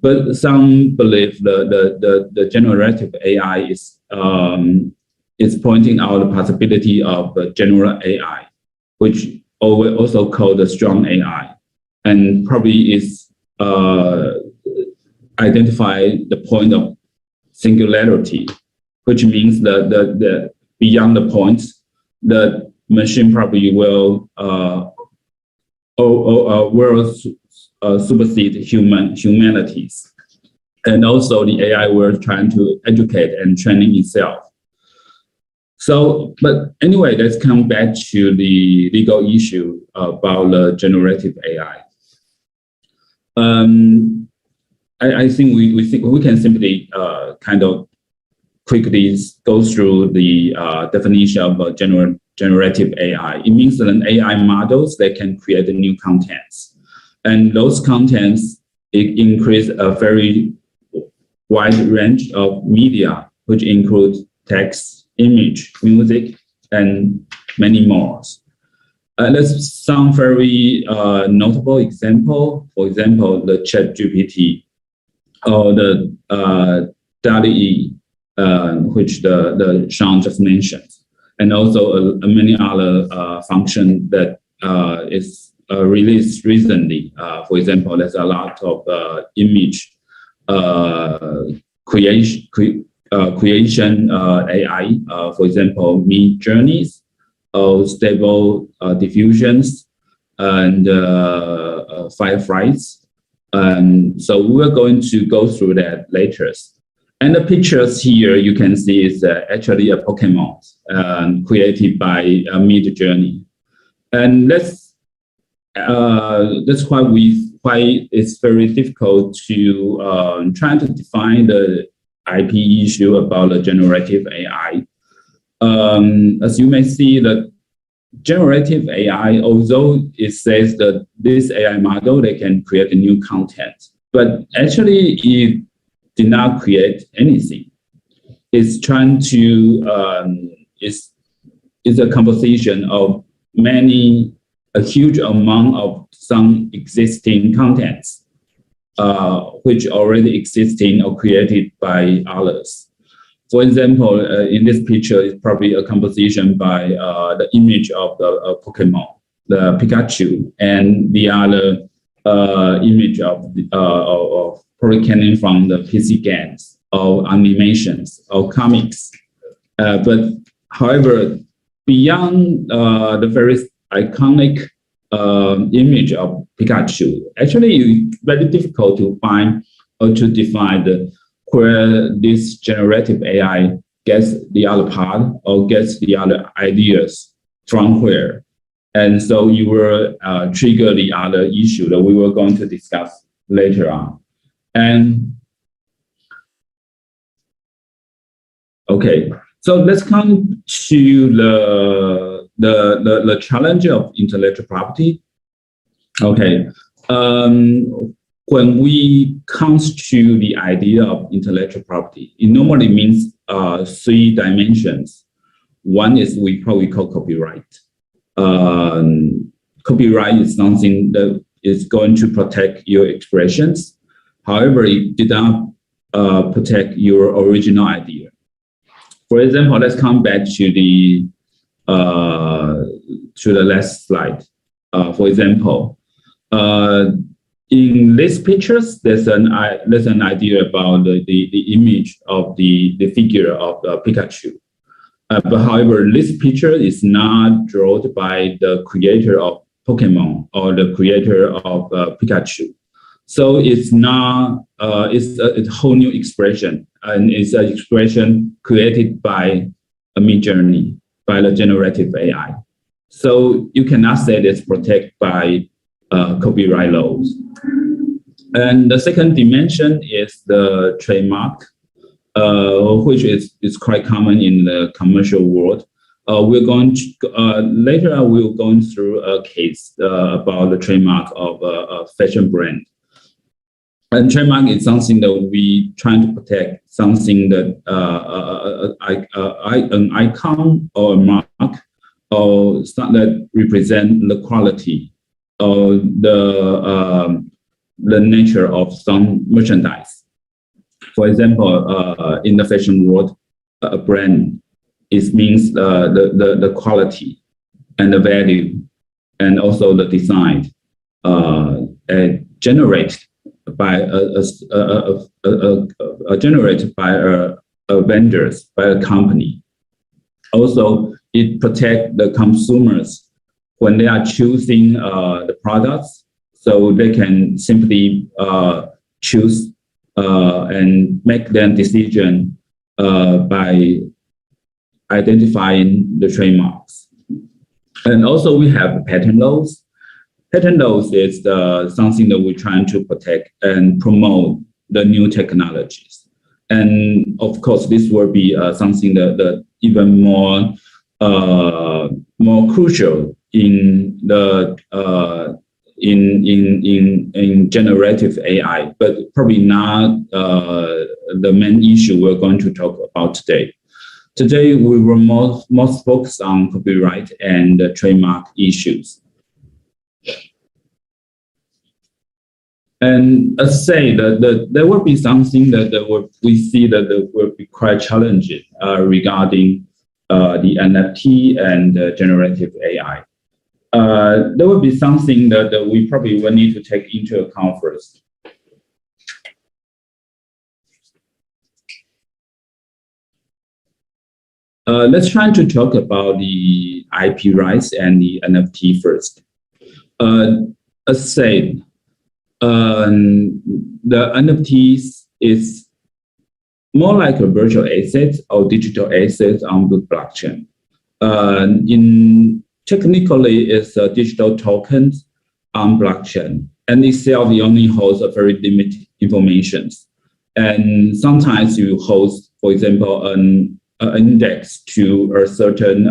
but some believe the generative AI is pointing out the possibility of the general AI, which we also call the strong AI, and probably is identify the point of singularity, which means the beyond the points, the machine probably will supersede humanities, and also the AI will trying to educate and training itself. So, but anyway, let's come back to the legal issue about the generative AI. I think we can simply kind of quickly go through the definition of generative AI. It means that an AI models that can create new contents, and those contents increase a very wide range of media, which includes text, image, music, and many more. Let's some very notable example. For example, the ChatGPT or the DALL-E, which the Sean just mentioned, and also many other functions that is released recently. For example, there's a lot of image creation AI. For example, Midjourneys, Stable Diffusions, and Fireflies. So we're going to go through that later. And the pictures here you can see is actually a Pokemon created by Midjourney. And that's why it's very difficult to try to define the IP issue about the generative AI. As you may see, the generative AI, although it says that this AI model, they can create a new content, but actually it did not create anything. It's trying to, it's a composition of a huge amount of some existing contents, which already existing or created by others. For example, in this picture, it's probably a composition by the image of the Pokemon, the Pikachu, and the other image of probably coming from the PC games or animations or comics. But however, beyond the very iconic image of Pikachu, actually it's very difficult to find or to define where this generative AI gets the other part or gets the other ideas from where. And so you will trigger the other issue that we were going to discuss later on. And okay, so let's come to the challenge of intellectual property. Okay, when we comes to the idea of intellectual property, it normally means 3 dimensions. One is we probably call copyright. Copyright is something that is going to protect your expressions. However, it did not protect your original idea. For example, let's come back to the last slide. For example, in these pictures, there's an idea about the image of the figure of Pikachu. But however, this picture is not drawn by the creator of Pokemon or the creator of Pikachu. So it's not, it's a whole new expression, and it's an expression created by a Midjourney, by the generative AI. So you cannot say it's protected by copyright laws. And the second dimension is the trademark, which is quite common in the commercial world. We're going to, later we'll go through a case about the trademark of a fashion brand. And trademark is something that we trying to protect, something that an icon or a mark or something that represent the quality or the nature of some merchandise. For example, in the fashion world, a brand means the quality and the value and also the design generated by vendors, by a company. Also, it protects the consumers when they are choosing the products, so they can simply choose and make their decision by identifying the trademarks. And also we have patent laws. Patent laws is something that we're trying to protect and promote the new technologies. And of course, this will be something that even more crucial in the in generative AI, but probably not the main issue we're going to talk about today. Today, we were most focused on copyright and trademark issues. And as I say, there will be something that we see that will be quite challenging regarding the NFT and generative AI. There will be something that we probably will need to take into account first. Let's try to talk about the IP rights and the NFT first. As said, the NFTs is more like a virtual asset or digital assets on the blockchain. Technically, it's a digital token on blockchain, and itself it only holds a very limited information. And sometimes you host, for example, an index to a certain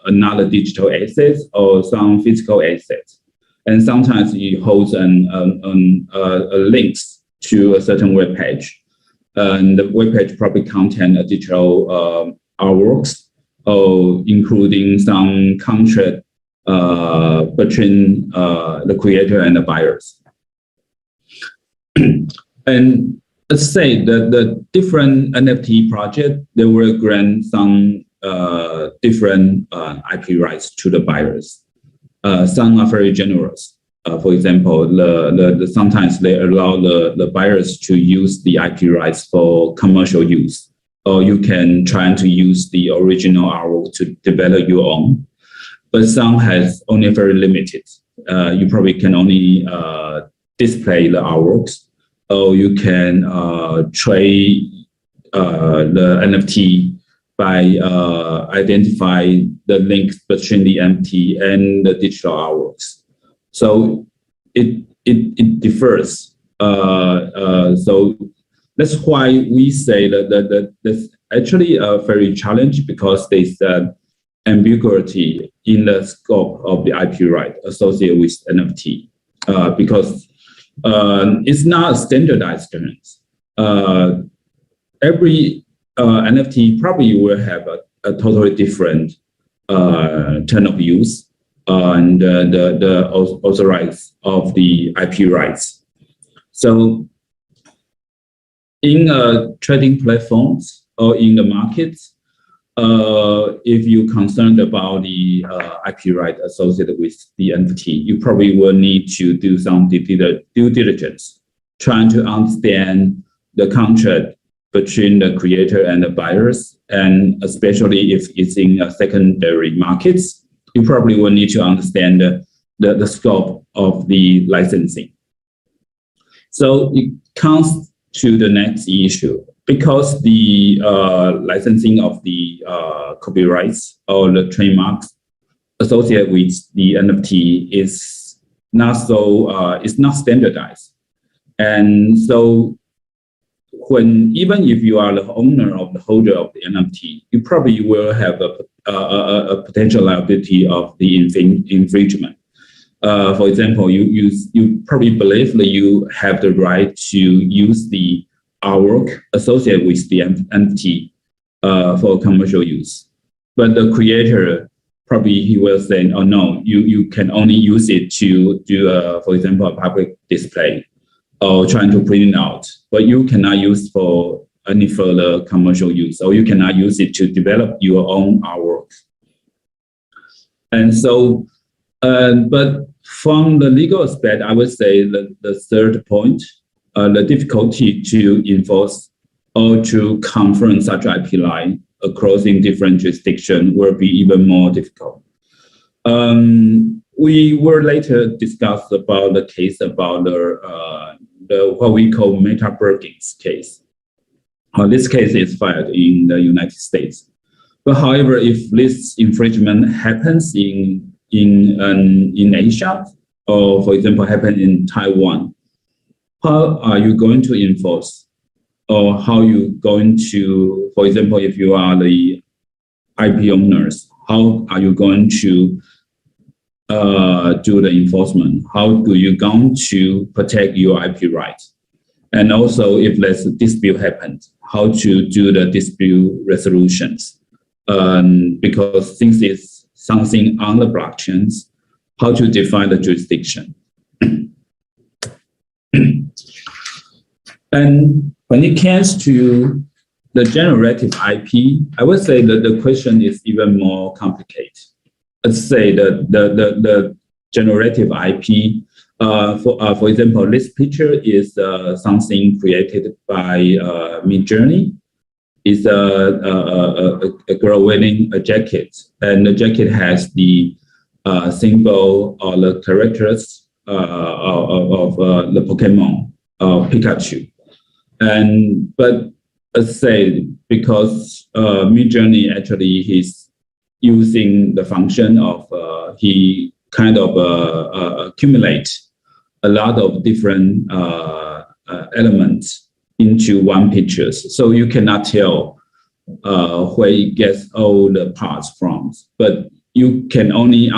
another digital asset or some physical assets. And sometimes you host links to a certain web page. And the web page probably contain a digital artworks, including some contract between the creator and the buyers. And let's say that the different NFT project, they will grant some different IP rights to the buyers. Some are very generous. For example, sometimes they allow the buyers to use the IP rights for commercial use, or you can try to use the original artwork to develop your own. But some has only very limited. You probably can only display the artworks, or you can trade the NFT by identifying the links between the NFT and the digital artworks. So it differs. So that's why we say that that's actually a very challenge, because there's ambiguity in the scope of the IP right associated with NFT. Because It's not standardized terms. Every NFT probably will have a totally different term of use and the authorized of the IP rights. So in trading platforms or in the markets, if you're concerned about the IP right associated with the NFT, you probably will need to do some due diligence, trying to understand the contract between the creator and the buyers, and especially if it's in secondary markets, you probably will need to understand the scope of the licensing. So it comes to the next issue. Because the licensing of the copyrights or the trademarks associated with the NFT is not it's not standardized. And so even if you are the owner of the holder of the NFT, you probably will have a potential liability of the infringement. For example, you probably believe that you have the right to use the artwork associated with the NFT for commercial use. But the creator, probably he will say, oh no, you can only use it to do, for example, a public display or trying to print it out. But you cannot use for any further commercial use, or you cannot use it to develop your own artwork. And so, but from the legal aspect, I would say that the third point, the difficulty to enforce or to confirm such IP line across in different jurisdictions will be even more difficult. We will later discuss about the case about the what we call Meta-Birkins case. This case is filed in the United States. But however, if this infringement happens in Asia, or for example, happen in Taiwan, how are you going to enforce? Or how you going to, for example, if you are the IP owners, how are you going to do the enforcement? How do you going to protect your IP rights? And also, if there's a dispute happens, how to do the dispute resolutions? Because since it's something on the blockchains, how to define the jurisdiction? And when it comes to the generative IP, I would say that the question is even more complicated. Let's say that the generative IP, for example, this picture is something created by Midjourney. It's a girl wearing a jacket, and the jacket has the symbol or the characters of the Pokemon, Pikachu. But let's say because Midjourney actually is using the function of he kind of accumulate a lot of different elements into one picture, so you cannot tell where it gets all the parts from. But you can only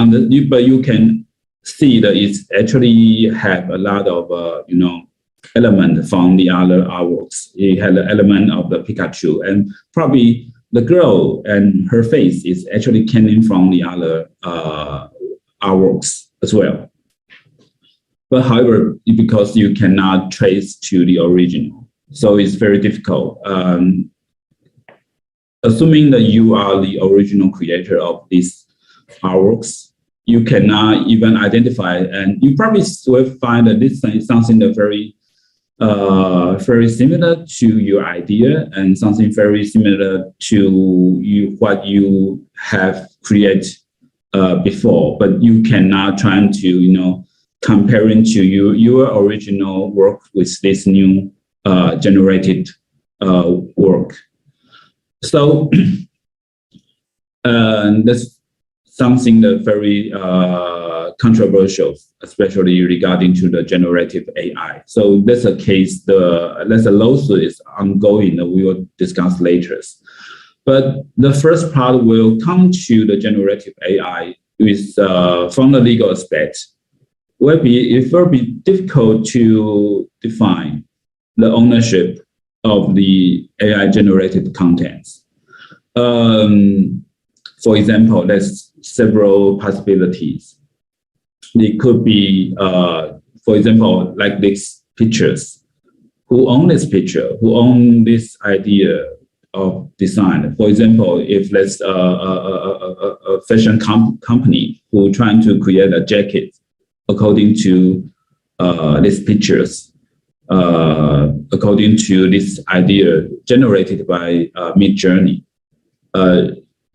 but you can see that it's actually have a lot of element from the other artworks. It had an element of the Pikachu, and probably the girl and her face is actually coming from the other artworks as well. But however, because you cannot trace to the original, so it's very difficult. Assuming that you are the original creator of these artworks, you cannot even identify, and you probably will find that this is something that very similar to your idea and something very similar to what you have created before, but you cannot try to comparing to your original work with this new generated work. So that's something that very controversial, especially regarding to the generative AI. So that's a case, there's a lawsuit is ongoing that we will discuss later. But the first part will come to the generative AI with from the legal aspect. it will be difficult to define the ownership of the AI-generated contents. For example, there's several possibilities. It could be, for example, like these pictures. Who own this picture? Who own this idea of design? For example, if there's a fashion company who trying to create a jacket according to these pictures, according to this idea generated by Midjourney,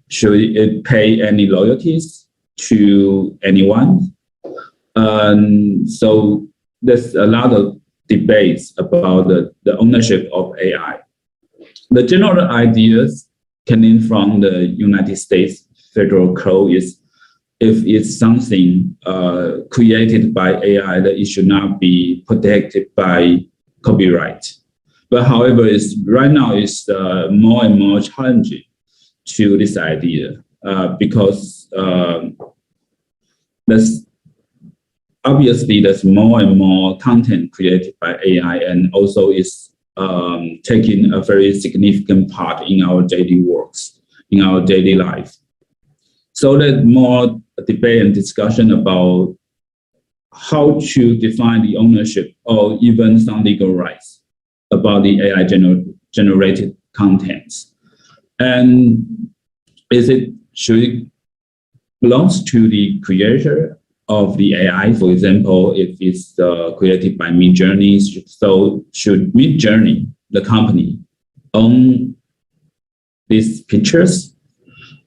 should it pay any royalties to anyone? So there's a lot of debates about the ownership of AI. The general ideas coming from the United States Federal Code is if it's something created by AI, that it should not be protected by copyright. But however, right now it's more and more challenging to this idea because there's more and more content created by AI, and also is taking a very significant part in our daily works, in our daily life. So there's more debate and discussion about how to define the ownership or even some legal rights about the AI generated contents. And should it belongs to the creator of the AI? For example, if it's created by Midjourney, so should Midjourney, the company, own these pictures,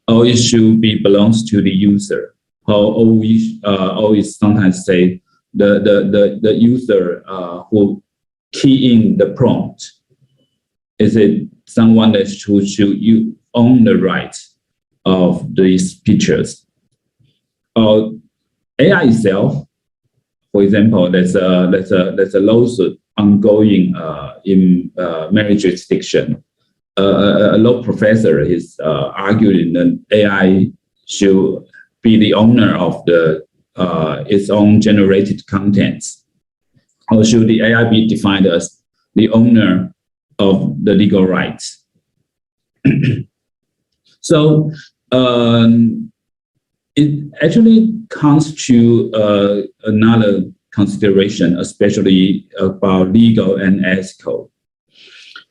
or it should belongs to the user? Or we always sometimes say the user who key in the prompt, is it someone that should you own the rights of these pictures? Or AI itself, for example, there's a lawsuit ongoing in many jurisdictions. A law professor is arguing that AI should be the owner of its own generated contents, or should the AI be defined as the owner of the legal rights? So it actually comes to another consideration, especially about legal and ethical.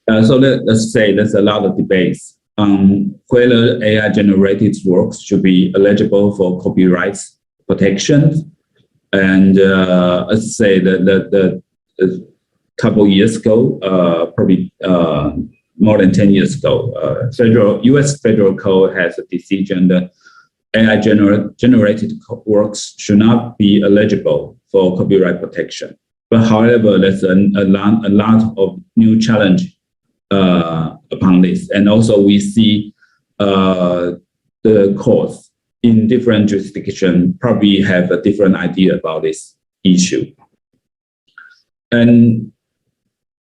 So let's say there's a lot of debates on whether AI-generated works should be eligible for copyright protection. And let's say that a couple years ago, probably more than 10 years ago, U.S. Federal Code has a decision that AI-generated works should not be eligible for copyright protection. But however, there's a lot of new challenge upon this. And also we see the courts in different jurisdictions probably have a different idea about this issue. And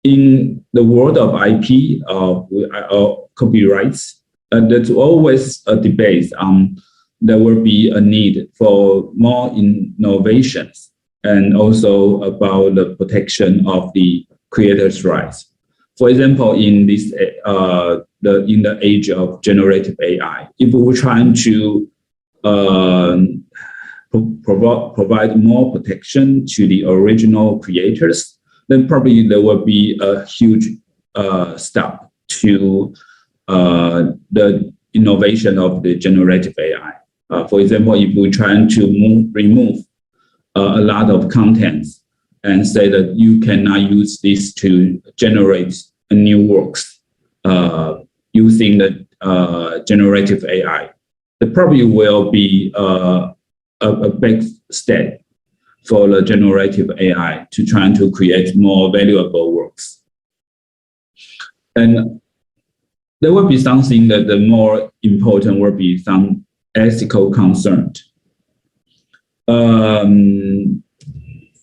in the world of IP, or copyrights, there's always a debate on there will be a need for more innovations and also about the protection of the creators' rights. For example, in this in the age of generative AI, if we're trying to provide more protection to the original creators, then probably there will be a huge step to the innovation of the generative AI. For example, if we're trying to remove a lot of contents and say that you cannot use this to generate new works using the generative AI, there probably will be a big step for the generative AI to try to create more valuable works. And there will be something that the more important will be some ethical concern.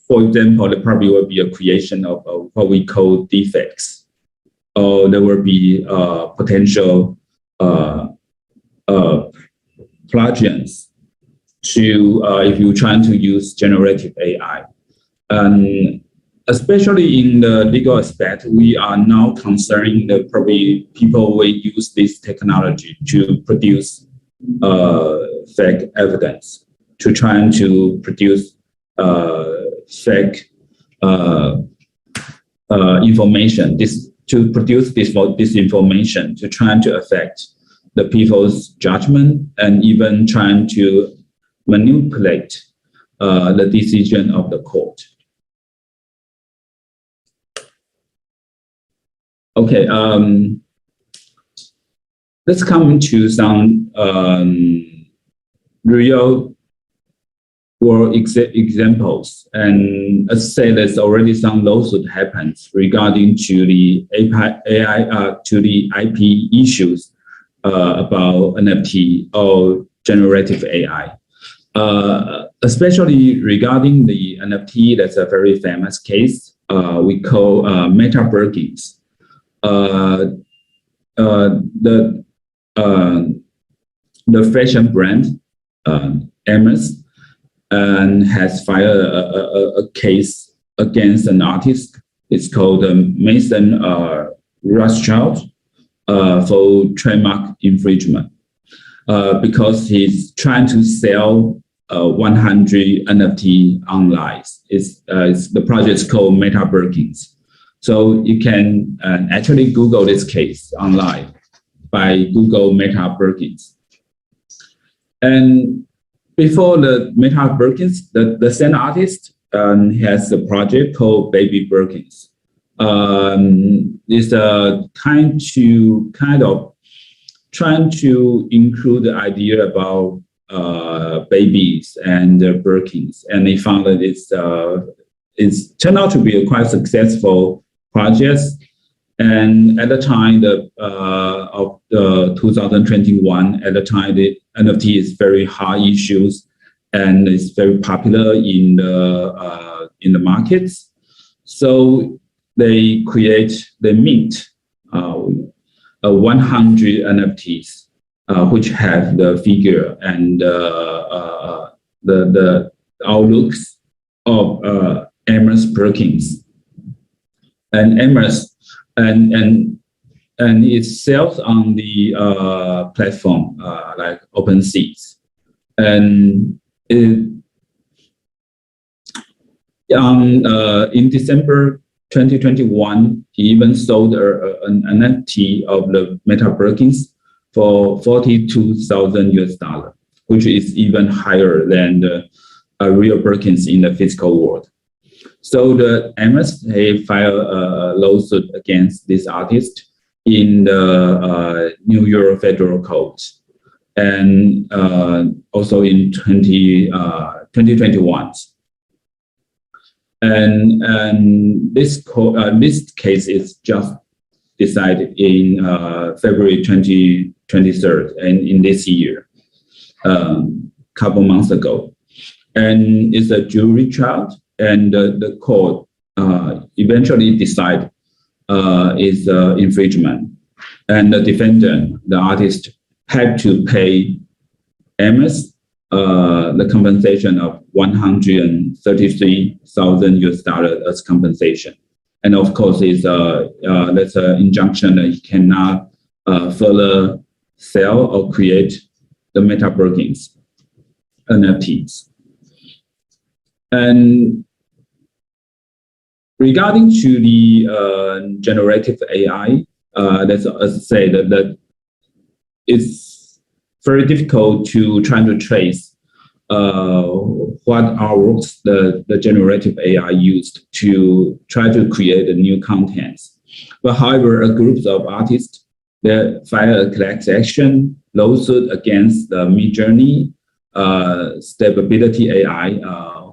For example, there probably will be a creation of what we call defects, or there will be potential plagiaries to if you're trying to use generative AI. And especially in the legal aspect, we are now concerned that probably people will use this technology to produce fake evidence, to try to produce fake information, to produce this information, to try to affect the people's judgment and even trying to manipulate the decision of the court. Okay, let's come to some real world examples. And as I said, there's already some lawsuit happens regarding to the AI to the IP issues about NFT or generative AI. Especially regarding the NFT, that's a very famous case we call Meta Birkins. The fashion brand Hermes and has filed a case against an artist. It's called Mason Rothschild for trademark infringement because he's trying to sell 100 NFT online. The project is called Meta Birkins. So you can actually Google this case online by Google Meta Birkins. And before the Meta Birkins, the same artist has a project called Baby Birkins. It's kind of trying to include the idea about babies and Birkins, and they found that it's turned out to be a quite successful project. And at the time of the 2021, at the time the NFT is very hot issues and it's very popular in the markets. So they mint 100 NFTs which have the figure and the outlooks of Hermes Birkins. And Hermes and it sells on the platform like OpenSea. And in December 2021, he even sold an NFT of the Meta Birkins for $42,000, which is even higher than the real Birkins in the physical world. So the Hermes filed a lawsuit against this artist in the New York Federal Court, and also in 2021. And this case is just decided in February 2023, and in this year, couple months ago, and it's a jury trial. And the court eventually decide is infringement, and the defendant, the artist, had to pay Hermes the compensation of $133,000 as compensation, and of course, that's an injunction that he cannot further sell or create the Meta Birkins NFTs. And regarding to the generative AI, that's as I say that it's very difficult to try to trace what artworks the generative AI used to try to create the new contents. But however, a group of artists that filed a class action lawsuit against the Midjourney Stability AI,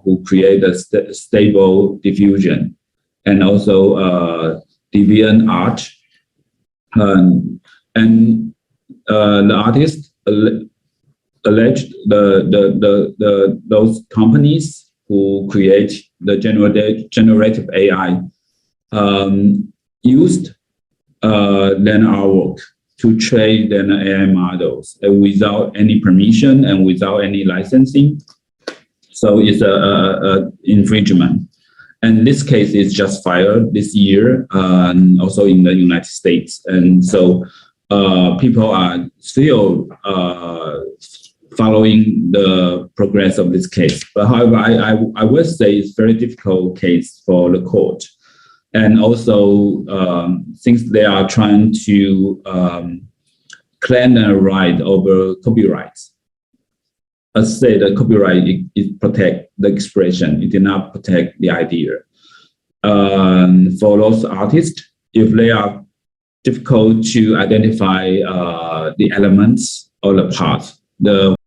who create a stable diffusion, and also DeviantArt, and the artist alleged those companies who create the generative AI used their artwork to trade an AI models without any permission and without any licensing. So it's a infringement. And this case is just filed this year, and also in the United States. And so people are still following the progress of this case. But however, I would say it's a very difficult case for the court. And also, since they are trying to claim a right over copyrights. As I say, the copyright it protect the expression. It did not protect the idea. For those artists, if they are difficult to identify the elements or the parts, the